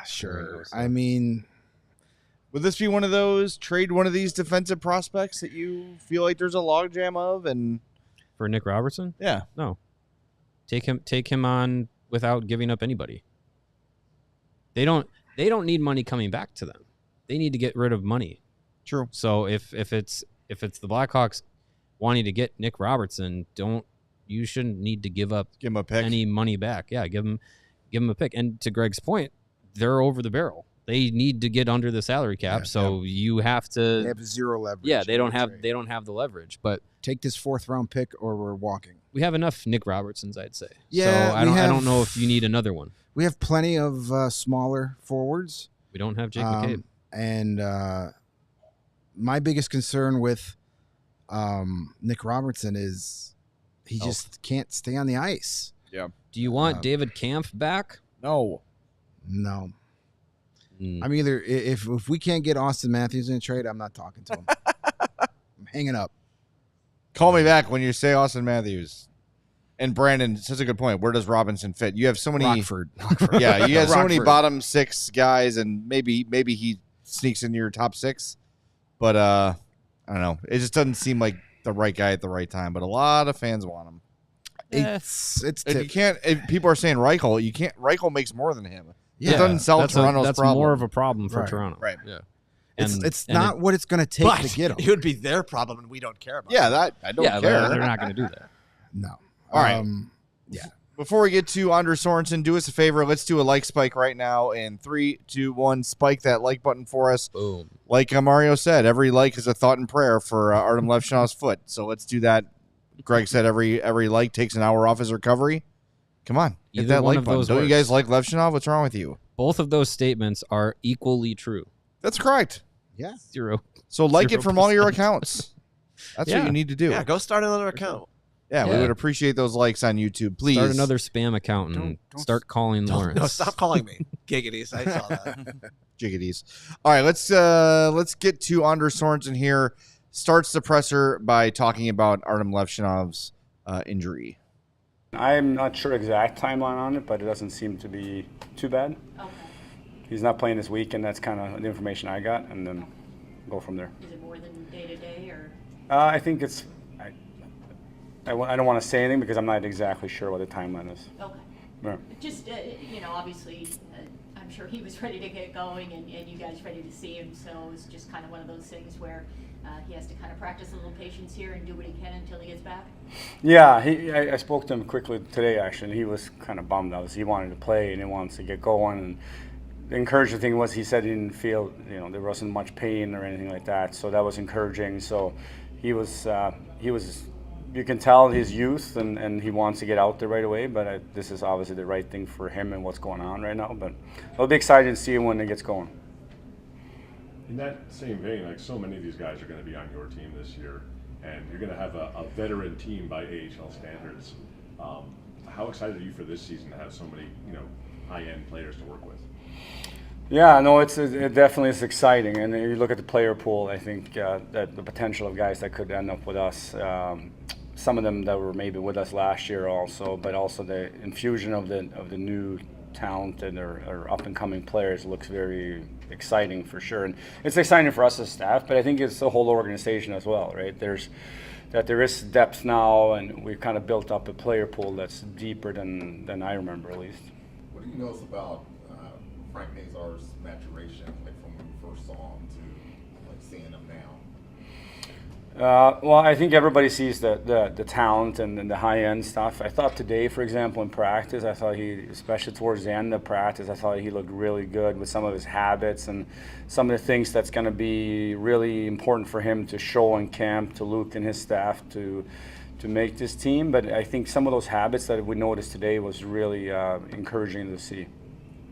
Sure. I mean, Would this be one of those trade one of these defensive prospects that you feel like there's a logjam of? And For Nick Robertson? yeah, No. Take him on without giving up anybody. They don't need money coming back to them. They need to get rid of money. true. So if it's the Blackhawks wanting to get Nick Robertson, you shouldn't need to give up Give him a pick. any money back. Yeah, give him a pick. And to Greg's point, they're over the barrel. They need to get under the salary cap, you have to. they have zero leverage. Yeah, they don't in the have trade. the leverage, but Take this 4th round pick or we're walking. we have enough Nick Robertsons, I'd say. Yeah, so I don't know if you need another one. We have plenty of smaller forwards. We don't have Jake McCabe. And my biggest concern with Nick Robertson is he just can't stay on the ice. Do you want David Kampf back? No. No. Mm. I'm either if we can't get Austin Matthews in a trade, I'm not talking to him. I'm hanging up. Call me back when you say Austin Matthews. And Brandon says a good point. Where does Robinson fit? You have so many. Rockford. Yeah, you have so many Rockford. bottom 6 guys, and maybe he sneaks into your top 6. But I don't know. It just doesn't seem like the right guy at the right time. But a lot of fans want him. It's If you can't. If people are saying Reichel, you can't. Reichel makes more than him. Yeah, It doesn't solve that's Toronto's that's problem. more of a problem for Right. Toronto. Right. Yeah. it's not what it's going to take But to get him. it would be their problem, and we don't care about. Yeah, it. that I don't Yeah, care. they're not going to do that. No. All right. Yeah. Before we get to Anders Sorensen, do us a favor. Let's do a like spike right now. In 3, 2, 1, spike that like button for us. Boom. Like Mario said, every like is a thought and prayer for Artyom Levshunov's foot. So let's do that. Greg said every like takes an hour off his recovery. Come on, hit Either that one like of button. those Don't you works. guys like Levshunov? What's wrong with you? Both of those statements are equally true. That's correct. Yeah. 0. So like it from all your 0%. accounts. That's what Yeah. you need to do. Yeah, go start another account. Yeah, we Yeah. would appreciate those likes on YouTube. Please. Start another spam account and Don't- start calling Lawrence. No, stop calling me giggities. I saw that. Jiggities. All right, let's get to Anders Sorensen here. Starts the presser by talking about Artyom Levshunov's injury. I'm not sure exact timeline on it, but it doesn't seem to be too bad. Okay. He's not playing this weekend. That's kind of the information I got, and then go from there. Is it more than day to day, or? I think it's. I don't want to say anything because I'm not exactly sure what the timeline is. Okay. Right. Just, obviously, I'm sure he was ready to get going, and you guys ready to see him. So it's just kind of one of those things where he has to kind of practice a little patience here and do what he can until he gets back. Yeah, I spoke to him quickly today, actually, and he was kind of bummed out. He wanted to play and he wants to get going. And the encouraging thing was he said he didn't feel, there wasn't much pain or anything like that. So that was encouraging. So he was, you can tell his youth and he wants to get out there right away. But this is obviously the right thing for him and what's going on right now. But I'll be excited to see him when it gets going. In that same vein, like so many of these guys are going to be on your team this year, and you're going to have a veteran team by AHL standards. How excited are you for this season to have so many, high-end players to work with? Yeah, no, it definitely is exciting. And you look at the player pool, I think that the potential of guys that could end up with us, some of them that were maybe with us last year also, but also the infusion of the new talented or up-and-coming players looks very exciting for sure. And it's exciting for us as staff, but I think it's the whole organization as well, right? There is depth now, and we've kind of built up a player pool that's deeper than I remember, at least. What do you know about Frank Nazar's maturation, like from when you first saw him to like seeing him now? Well, I think everybody sees the talent and the high-end stuff. I thought today, for example, in practice, I thought especially towards the end of practice, I thought he looked really good with some of his habits and some of the things that's going to be really important for him to show in camp, to Luke and his staff to make this team. But I think some of those habits that we noticed today was really encouraging to see.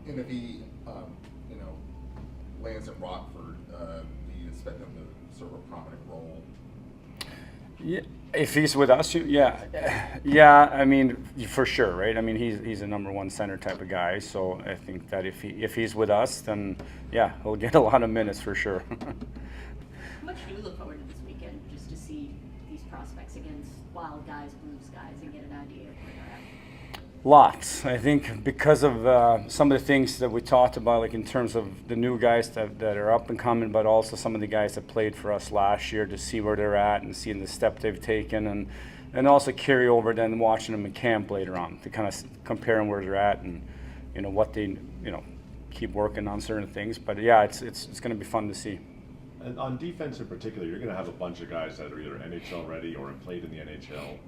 And if he, lands in Rockford, do you expect him to serve a prominent role? Yeah, if he's with us, yeah. I mean, for sure, right? I mean, he's a number one center type of guy. So I think that if he's with us, then yeah, he'll get a lot of minutes for sure. How much do you look forward to this weekend, just to see these prospects against Wild guys, Blues guys, and get an idea of where they're at? Lots. I think because of some of the things that we talked about, like in terms of the new guys that are up and coming, but also some of the guys that played for us last year, to see where they're at and seeing the step they've taken, and also carry over then watching them in camp later on to kind of comparing where they're at and what they keep working on certain things. But yeah, it's going to be fun to see. And on defense in particular, you're going to have a bunch of guys that are either NHL ready or have played in the NHL.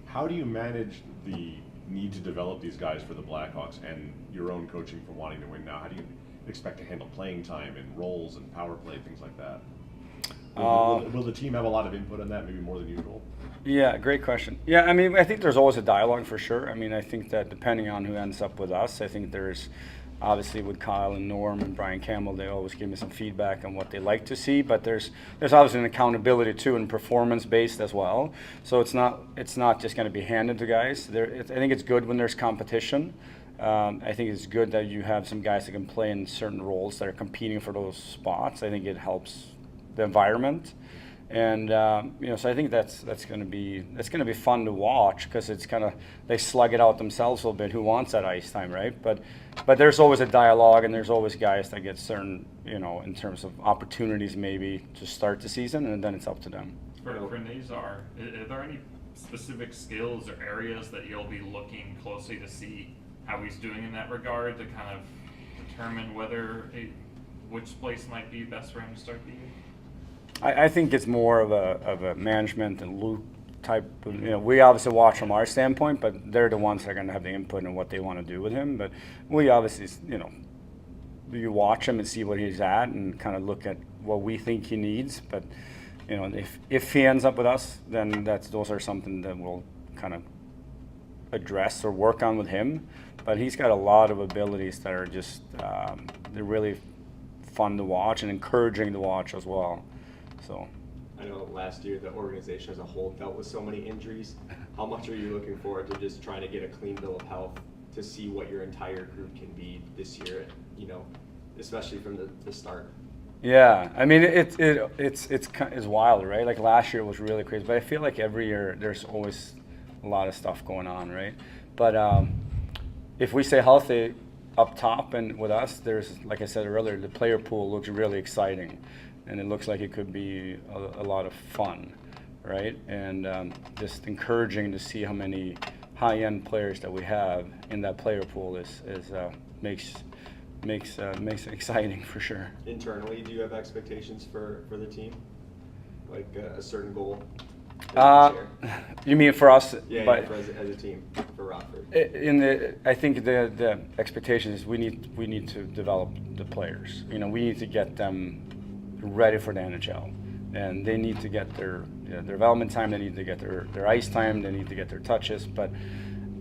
How do you manage the need to develop these guys for the Blackhawks and your own coaching for wanting to win now? How do you expect to handle playing time and roles and power play, things like that? Will the team have a lot of input on that, maybe more than usual? Yeah, great question. Yeah, I mean, I think there's always a dialogue for sure. I mean, I think that depending on who ends up with us, I think there's obviously with Kyle and Norm and Brian Campbell, they always give me some feedback on what they like to see, but there's obviously an accountability too and performance based as well. So it's not just going to be handed to guys. I think it's good when there's competition. I think it's good that you have some guys that can play in certain roles that are competing for those spots. I think it helps the environment. And so I think that's going to be fun to watch, because it's kind of, they slug it out themselves a little bit. Who wants that ice time, right? But there's always a dialogue, and there's always guys that get certain, in terms of opportunities maybe to start the season, and then it's up to them. For Nazar, are there any specific skills or areas that you'll be looking closely to see how he's doing in that regard to kind of determine which place might be best for him to start the year? I think it's more of a management and Luke type of, we obviously watch from our standpoint, but they're the ones that are going to have the input in what they want to do with him. But we obviously, you watch him and see what he's at and kind of look at what we think he needs. But, if he ends up with us, then those are something that we'll kind of address or work on with him. But he's got a lot of abilities that are just, they're really fun to watch and encouraging to watch as well. So, I know last year the organization as a whole dealt with so many injuries. How much are you looking forward to just trying to get a clean bill of health to see what your entire group can be this year, especially from the start? Yeah, I mean, it's wild, right? Like last year was really crazy, but I feel like every year there's always a lot of stuff going on, right? But if we stay healthy up top and with us, there's, like I said earlier, the player pool looks really exciting. And it looks like it could be a lot of fun, right? And just encouraging to see how many high-end players that we have in that player pool makes it exciting for sure. Internally, do you have expectations for the team, like a certain goal? You mean for us? Yeah, as a team for Rockford. I think the expectation is we need to develop the players. We need to get them ready for the NHL, and they need to get their development time, they need to get their ice time, they need to get their touches. But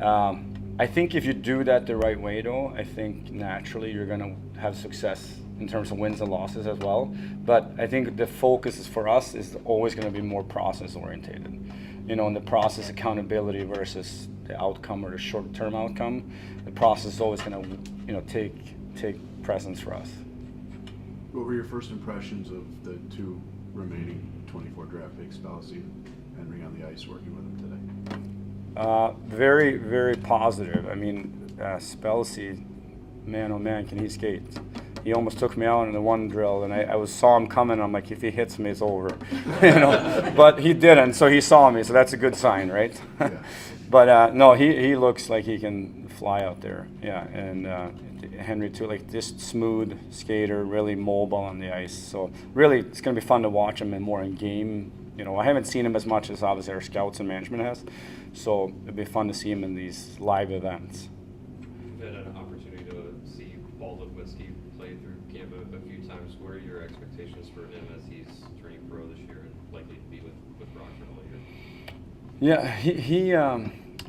I think if you do that the right way, though, I think naturally you're going to have success in terms of wins and losses as well. But I think the focus for us is always going to be more process orientated, and the process accountability versus the outcome or the short-term outcome. The process is always going to take precedence for us. What were your first impressions of the two remaining 24 draft picks, Zawaski and Henry, on the ice working with them today? Very, very positive. I mean, Zawaski, man, oh man, can he skate? He almost took me out in the one drill, and I saw him coming. I'm like, if he hits me, it's over, But he didn't, so he saw me, so that's a good sign, right? Yeah. But no, he looks like he can fly out there, yeah. And Henry too, like just smooth skater, really mobile on the ice. So really, it's gonna be fun to watch him and more in game. I haven't seen him as much as obviously our scouts and management has. So it'd be fun to see him in these live events. You've had an opportunity to see Paul Lewicki play through camp a few times. What are your expectations for him as he's turning pro this year and likely to be with Rockford all year? Yeah, he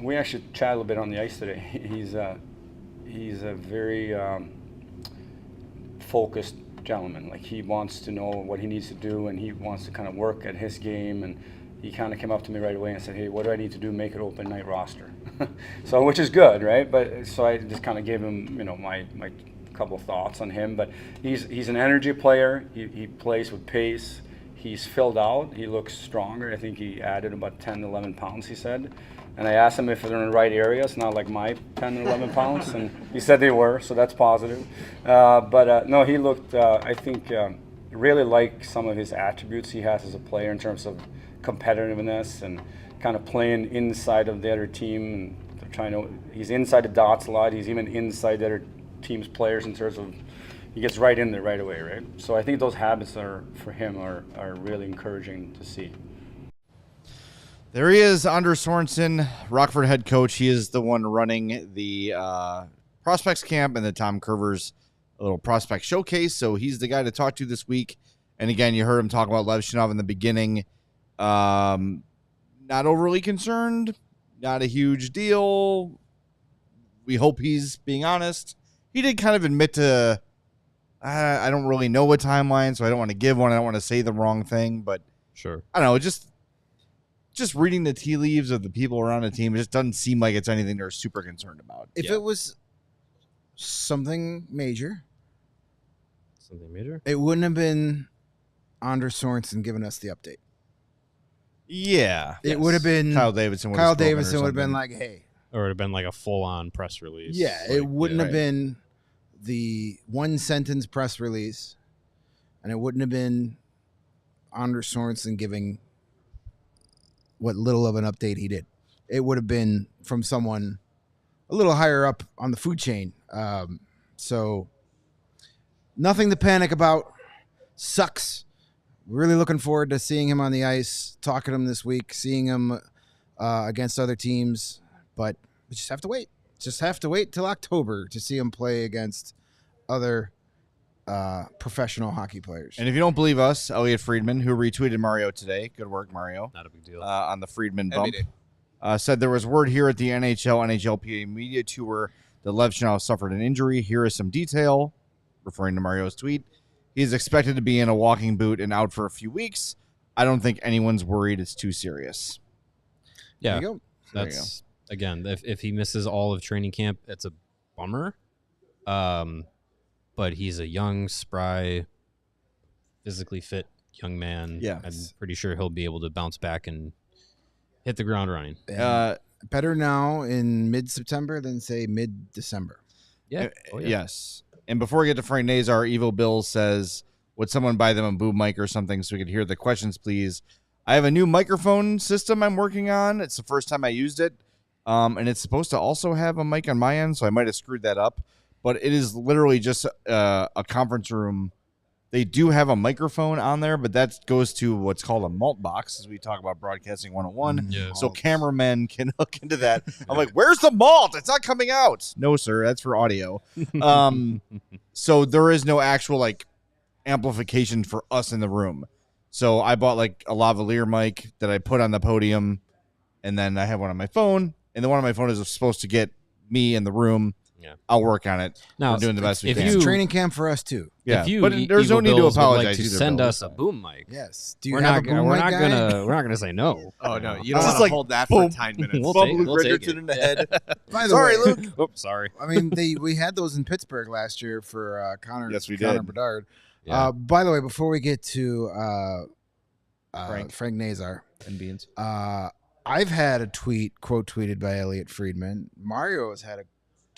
we actually chatted a little bit on the ice today. He's a very focused gentleman. Like, he wants to know what he needs to do, and he wants to kind of work at his game. And he kind of came up to me right away and said, "Hey, what do I need to do to make it open night roster?" So, which is good, right? But so I just kind of gave him, my couple of thoughts on him. But he's an energy player. He plays with pace. He's filled out. He looks stronger. I think he added about 10 to 11 pounds, he said. And I asked him if they're in the right areas, not like my 10 or 11 pounds. And he said they were, so that's positive. But no, he looked, I think, really like some of his attributes he has as a player in terms of competitiveness and kind of playing inside of the other team. And he's inside the dots a lot. He's even inside the other team's players in terms of, he gets right in there right away, right? So I think those habits for him are really encouraging to see. There he is, Anders Sorensen, Rockford head coach. He is the one running the prospects camp and the Tom Curvers little prospect showcase. So he's the guy to talk to this week. And again, you heard him talk about Levshunov in the beginning. Not overly concerned, not a huge deal. We hope he's being honest. He did kind of admit to, I don't really know a timeline, so I don't want to give one. I don't want to say the wrong thing, but sure. I don't know, just reading the tea leaves of the people around the team, it just doesn't seem like it's anything they're super concerned about. If it was something major, it wouldn't have been Anders Sorensen giving us the update. Yeah. It would have been Kyle Davidson. Kyle Davidson would have been like, hey. Or it would have been like a full-on press release. Yeah, it wouldn't have been the one-sentence press release, and it wouldn't have been Anders Sorensen giving what little of an update he did. It would have been from someone a little higher up on the food chain. So nothing to panic about. Sucks. Really looking forward to seeing him on the ice, talking to him this week, seeing him against other teams. But we just have to wait. Just have to wait till October to see him play against other professional hockey players. And if you don't believe us, Elliot Friedman, who retweeted Mario today, good work, Mario. Not a big deal. On the Friedman bump, said there was word here at the NHLPA media tour that Levshunov suffered an injury. Here is some detail, referring to Mario's tweet. He's expected to be in a walking boot and out for a few weeks. I don't think anyone's worried it's too serious. Yeah, There you go. that's again, if he misses all of training camp, it's a bummer. But he's a young, spry, physically fit young man. Yeah, I'm pretty sure he'll be able to bounce back and hit the ground running. Better now in mid-September than, say, mid-December. Yeah. Yes. And before we get to Frank Nazar, Evo Bill says, would someone buy them a boom mic or something so we could hear the questions, please? I have a new microphone system I'm working on. It's the first time I used it. And it's supposed to also have a mic on my end, so I might have screwed that up. But it is literally just a conference room. They do have a microphone on there, but that goes to what's called a malt box, as we talk about Broadcasting 101. Yeah. So cameramen can hook into that. I'm like, where's the malt? It's not coming out. No, sir. That's for audio. So there is no actual amplification for us in the room. So I bought a lavalier mic that I put on the podium, and then I have one on my phone, and the one on my phone is supposed to get me in the room. Yeah, I'll work on it. Now, we're doing the best we can. It's training camp for us too. Yeah, if but there's no need to apologize like to either. send Bill. us a boom mic. Yes. Do you have a boom mic guy? We're not gonna say no. Oh no, you don't It's want to like, hold that boom, for 10 minutes. We'll Bump take- Luke we'll take Richardson it. in the head. By the Sorry, way, Luke. Oops, sorry. I mean, we had those in Pittsburgh last year for Connor. Yes, we Connor did. Bedard. Yeah. By the way, before we get to Frank Nazar, And beans. I've had a quote tweeted by Elliot Friedman. Mario has had a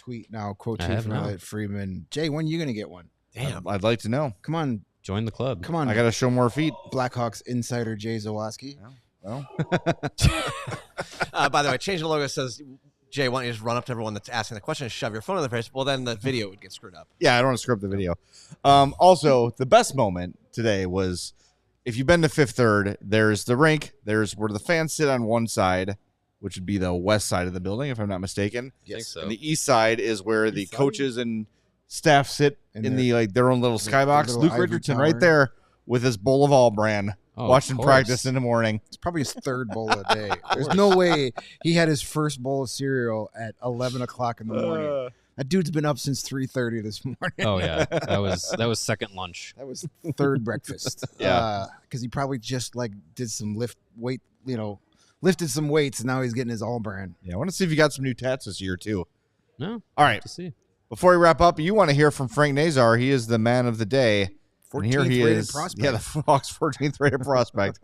tweet now, I quotation have from not. Elliot Freeman. Jay, when are you gonna get one? Damn. I'd like to know. Come on, Join the club. come on. I got to show more feet. Blackhawks insider Jay Zawaski. Well, By the way, Change the Logo says, Jay, why don't you just run up to everyone that's asking the question and shove your phone in their face? Well, then the video would get screwed up. yeah, I don't want to screw up the video. Also, the best moment today was if you've been to Fifth Third, there's the rink. There's where the fans sit on one side, which would be the west side of the building, if I'm not mistaken. I think so. And the east side is where the East side? coaches and staff sit in the like their own little skybox. little Luke ivory Richardson tower. right there with his bowl of all brand, Oh, watching of course. practice in the morning. It's probably his third bowl a day. There's no way he had his first bowl of cereal at 11 o'clock in the morning. That dude's been up since 3:30 this morning. Oh yeah, that was second lunch. That was third breakfast. Yeah. Because he probably just like did some lifted some weights, and now he's getting his all brand. Yeah, I want to see if you got some new tats this year too. No, All right. to see. Before we wrap up, you want to hear from Frank Nazar. He is the man of the day. And here 14th he rated is. prospect. Yeah, the Hawks 14th rated prospect.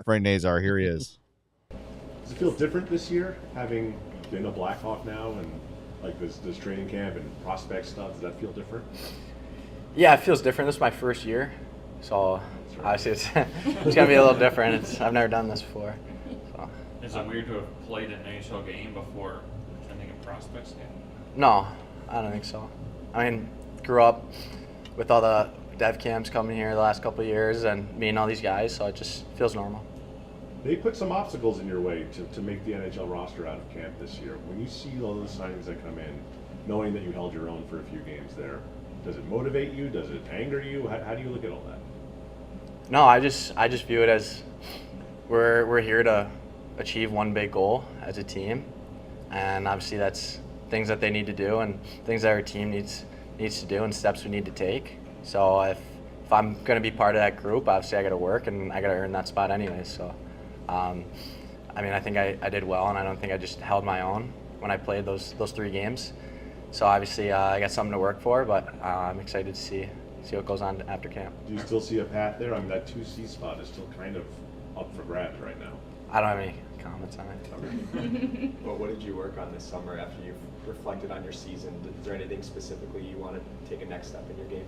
Frank Nazar, here he is. Does it feel different this year, having been a Blackhawk now and like this training camp and prospect stuff? Does that feel different? Yeah, it feels different. This is my first year, so obviously it's it's gonna be a little different. I've never done this before. So. Is it weird to have played an NHL game before attending a prospects game? No, I don't think so. I mean, grew up with all the dev camps coming here the last couple of years and meeting all these guys, so it just feels normal. They put some obstacles in your way to make the NHL roster out of camp this year. When you see all those signings that come in, knowing that you held your own for a few games there, does it motivate you? Does it anger you? How do you look at all that? No, I just view it as we're here to achieve one big goal as a team, and obviously that's things that they need to do and things that our team needs to do and steps we need to take. So if I'm going to be part of that group, obviously I got to work and I got to earn that spot anyway. So, I mean, I think I did well, and I don't think I just held my own when I played those 3 games. So obviously I got something to work for, but I'm excited to see what goes on after camp. Do you still see a path there? I mean, that 2C spot is still kind of up for grabs right now. I don't have any comments on it. Well, what did you work on this summer after you've reflected on your season? Is there anything specifically you want to take a next step in your game?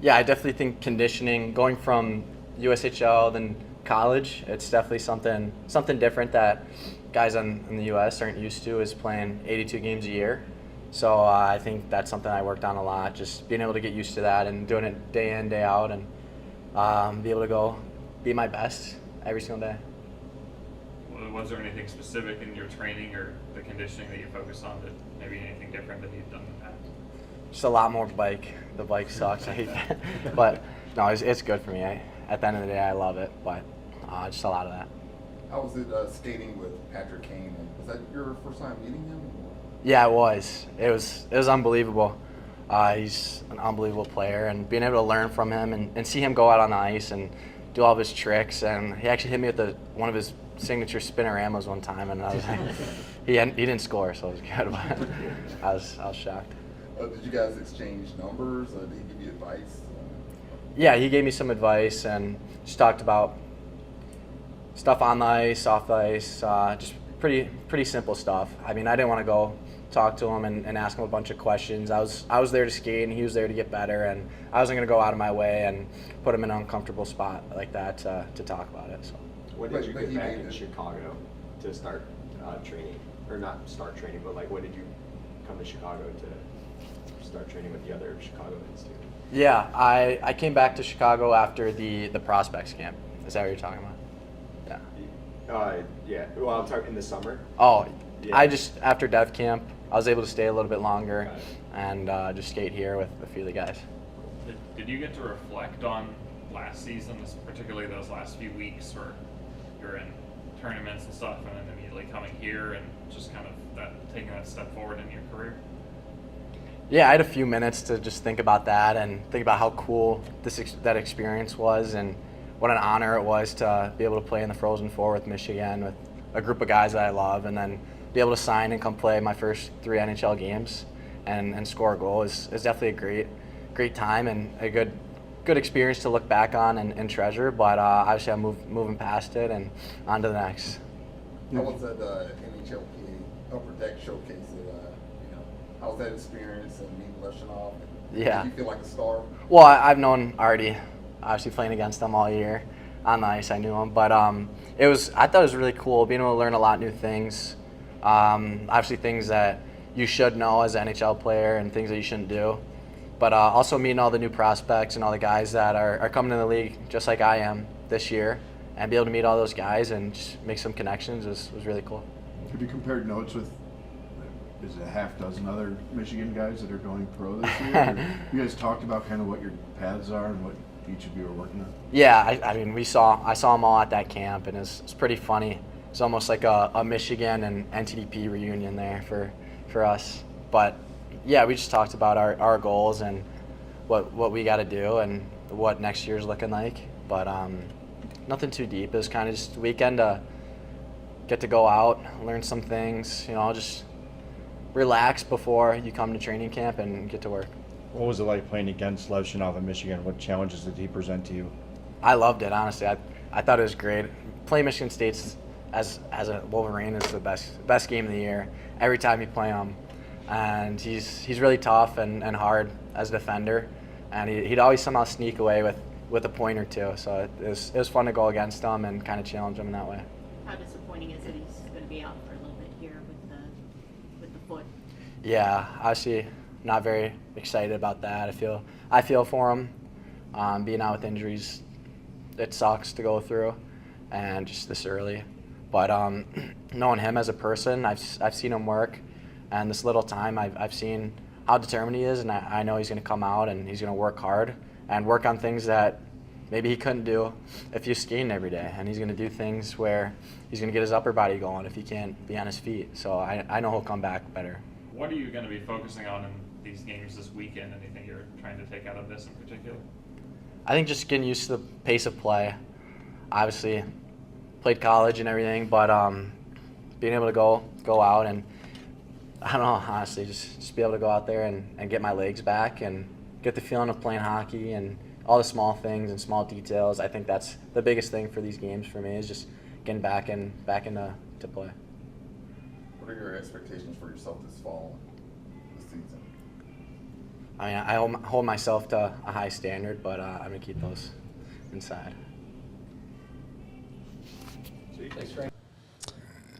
Yeah, I definitely think conditioning, going from USHL then college, it's definitely something different that guys in the US aren't used to, is playing 82 games a year. So I think that's something I worked on a lot, just being able to get used to that and doing it day in, day out, and be able to go be my best every single day. Was there anything specific in your training or the conditioning that you focused on that maybe anything different that you've done in the past? Just a lot more bike. The bike sucks. I hate that. But no, it's good for me. At the end of the day, I love it, but just a lot of that. How was it skating with Patrick Kane? And was that your first time meeting him? Yeah, it was. It was unbelievable. He's an unbelievable player, and being able to learn from him and see him go out on the ice and do all of his tricks. And he actually hit me with one of his signature spinoramos one time, and I was like, he didn't score, so it was good. But I was shocked. Did you guys exchange numbers? Did he give you advice? Yeah, he gave me some advice and just talked about stuff on the ice, off the ice, just pretty simple stuff. I mean, I didn't want to go talk to him and ask him a bunch of questions. I was there to skate, and he was there to get better, and I wasn't going to go out of my way and put him in an uncomfortable spot like that to talk about it. So. When did you get back in Chicago to start training? Or not start training, but like when did you come to Chicago to start training with the other Chicagoans too? Yeah, I came back to Chicago after the prospects camp. Is that what you're talking about? Yeah. Yeah. Well, I'm talking in the summer. Oh, yeah. I just, after dev camp, I was able to stay a little bit longer and just skate here with a few of the guys. Did you get to reflect on last season, particularly those last few weeks where you're in tournaments and stuff, and then immediately coming here and just kind of taking that step forward in your career? Yeah, I had a few minutes to just think about that and think about how cool that experience was and what an honor it was to be able to play in the Frozen Four with Michigan with a group of guys that I love, and then be able to sign and come play my first 3 NHL games and score a goal is definitely a great time and a good experience to look back on and treasure. But obviously I'm moving past it and on to the next. How was that NHLPA Upper Deck Showcase How's that experience and meeting Levshunov? Yeah. Do you feel like a star? Well, I've known Artie, obviously playing against him all year on the ice. I knew him, but I thought it was really cool being able to learn a lot of new things. Obviously, things that you should know as an NHL player and things that you shouldn't do. But also meeting all the new prospects and all the guys that are coming in the league just like I am this year, and be able to meet all those guys and just make some connections was really cool. Have you compared notes with, is it a half dozen other Michigan guys that are going pro this year? Or you guys talked about kind of what your paths are and what each of you are working on? Yeah, I mean, I saw them all at that camp, and it's pretty funny. It's almost like a Michigan and NTDP reunion there for us. But yeah, we just talked about our goals and what we got to do and what next year's looking like. But nothing too deep. It was kind of just a weekend to get to go out, learn some things, just relax before you come to training camp and get to work. What was it like playing against Levshunov in Michigan? What challenges did he present to you? I loved it, honestly. I thought it was great. Playing Michigan State as a Wolverine is the best game of the year. Every time you play him, and he's really tough and hard as a defender, and he'd always somehow sneak away with a point or two. So it was fun to go against him and kind of challenge him in that way. How disappointing is it he's going to be out for a little bit here with the foot? Yeah, obviously not very excited about that. I feel for him. Being out with injuries, it sucks to go through, and just this early. But knowing him as a person, I've seen him work, and this little time I've seen how determined he is, and I know he's going to come out and he's going to work hard and work on things that maybe he couldn't do if he's skating every day, and he's going to do things where he's going to get his upper body going if he can't be on his feet. So I know he'll come back better. What are you going to be focusing on in these games this weekend? Anything you're trying to take out of this in particular? I think just getting used to the pace of play. Obviously, played college and everything, but being able to go out and, I don't know, honestly, just be able to go out there and get my legs back and get the feeling of playing hockey and all the small things and small details. I think that's the biggest thing for these games for me, is just getting back into play. What are your expectations for yourself this fall, this season? I mean, I hold myself to a high standard, but I'm going to keep those inside. Thanks, Frank.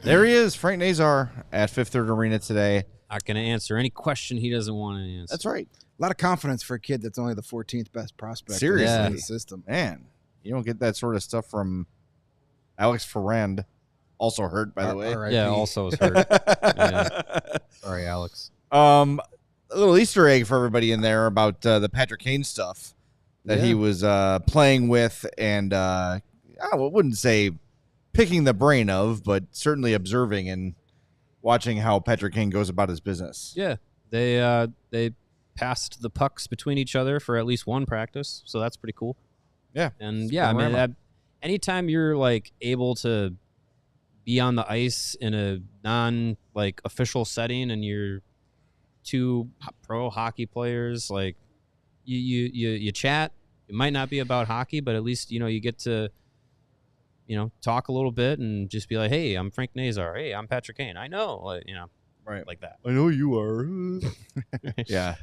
There he is, Frank Nazar at Fifth Third Arena today. Not going to answer any question he doesn't want to answer. That's right. A lot of confidence for a kid that's only the 14th best prospect Seriously. in the system. Man, you don't get that sort of stuff from Alex Ferrand, also hurt, by the way. Yeah, also was hurt. Yeah. Sorry, Alex. A little Easter egg for everybody in there about the Patrick Kane stuff that he was playing with, and I wouldn't say picking the brain of, but certainly observing and watching how Patrick Kane goes about his business. Yeah, they passed the pucks between each other for at least one practice, so that's pretty cool. Yeah, and yeah, I mean, anytime you're like able to be on the ice in a non-official setting, and you're two pro hockey players, like you chat. It might not be about hockey, but at least you get to talk a little bit and just be like, hey, I'm Frank Nazar. Hey, I'm Patrick Kane. I know, right, like that. I know you are. Yeah.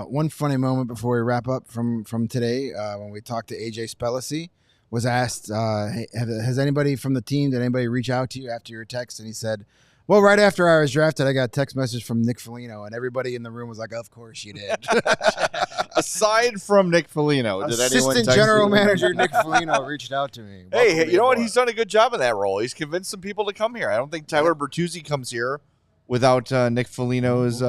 One funny moment before we wrap up from today, when we talked to AJ Spellici, was asked, hey, has anybody from the team, did anybody reach out to you after your text? And he said, well, right after I was drafted, I got a text message from Nick Foligno, and everybody in the room was like, of course you did. Aside from Nick Foligno, did anyone Assistant General Manager Nick Foligno reached out to me. Hey, you know what? He's done a good job in that role. He's convinced some people to come here. I don't think Tyler Bertuzzi comes here without Nick Foligno's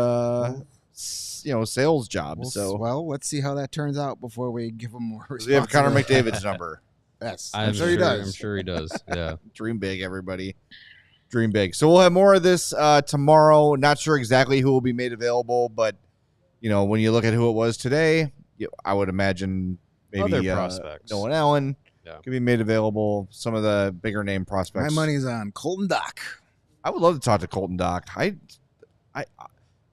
sales job. Well, let's see how that turns out before we give him more responsibility. We have Connor McDavid's number. Yes, I'm sure he does. I'm sure he does. Yeah. Dream big, everybody. Dream big. So we'll have more of this tomorrow. Not sure exactly who will be made available, but when you look at who it was today, I would imagine maybe other prospects. Nolan Allen could be made available. Some of the bigger name prospects. My money's on Colton Dock. I would love to talk to Colton Dock. I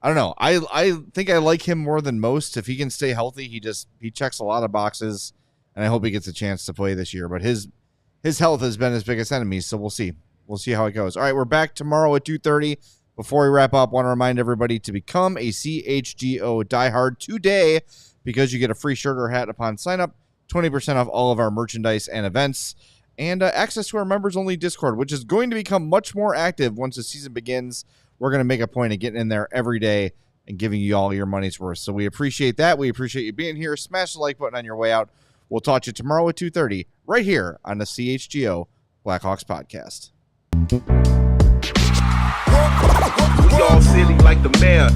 don't know. I think I like him more than most. If he can stay healthy, he checks a lot of boxes, and I hope he gets a chance to play this year. But his health has been his biggest enemy, so we'll see. We'll see how it goes. All right, we're back tomorrow at 2:30. Before we wrap up, I want to remind everybody to become a CHGO diehard today because you get a free shirt or hat upon sign up, 20% off all of our merchandise and events, and access to our members-only Discord, which is going to become much more active once the season begins. We're going to make a point of getting in there every day and giving you all your money's worth. So we appreciate that. We appreciate you being here. Smash the like button on your way out. We'll talk to you tomorrow at 2:30 right here on the CHGO Blackhawks Podcast. We all silly like the mayor.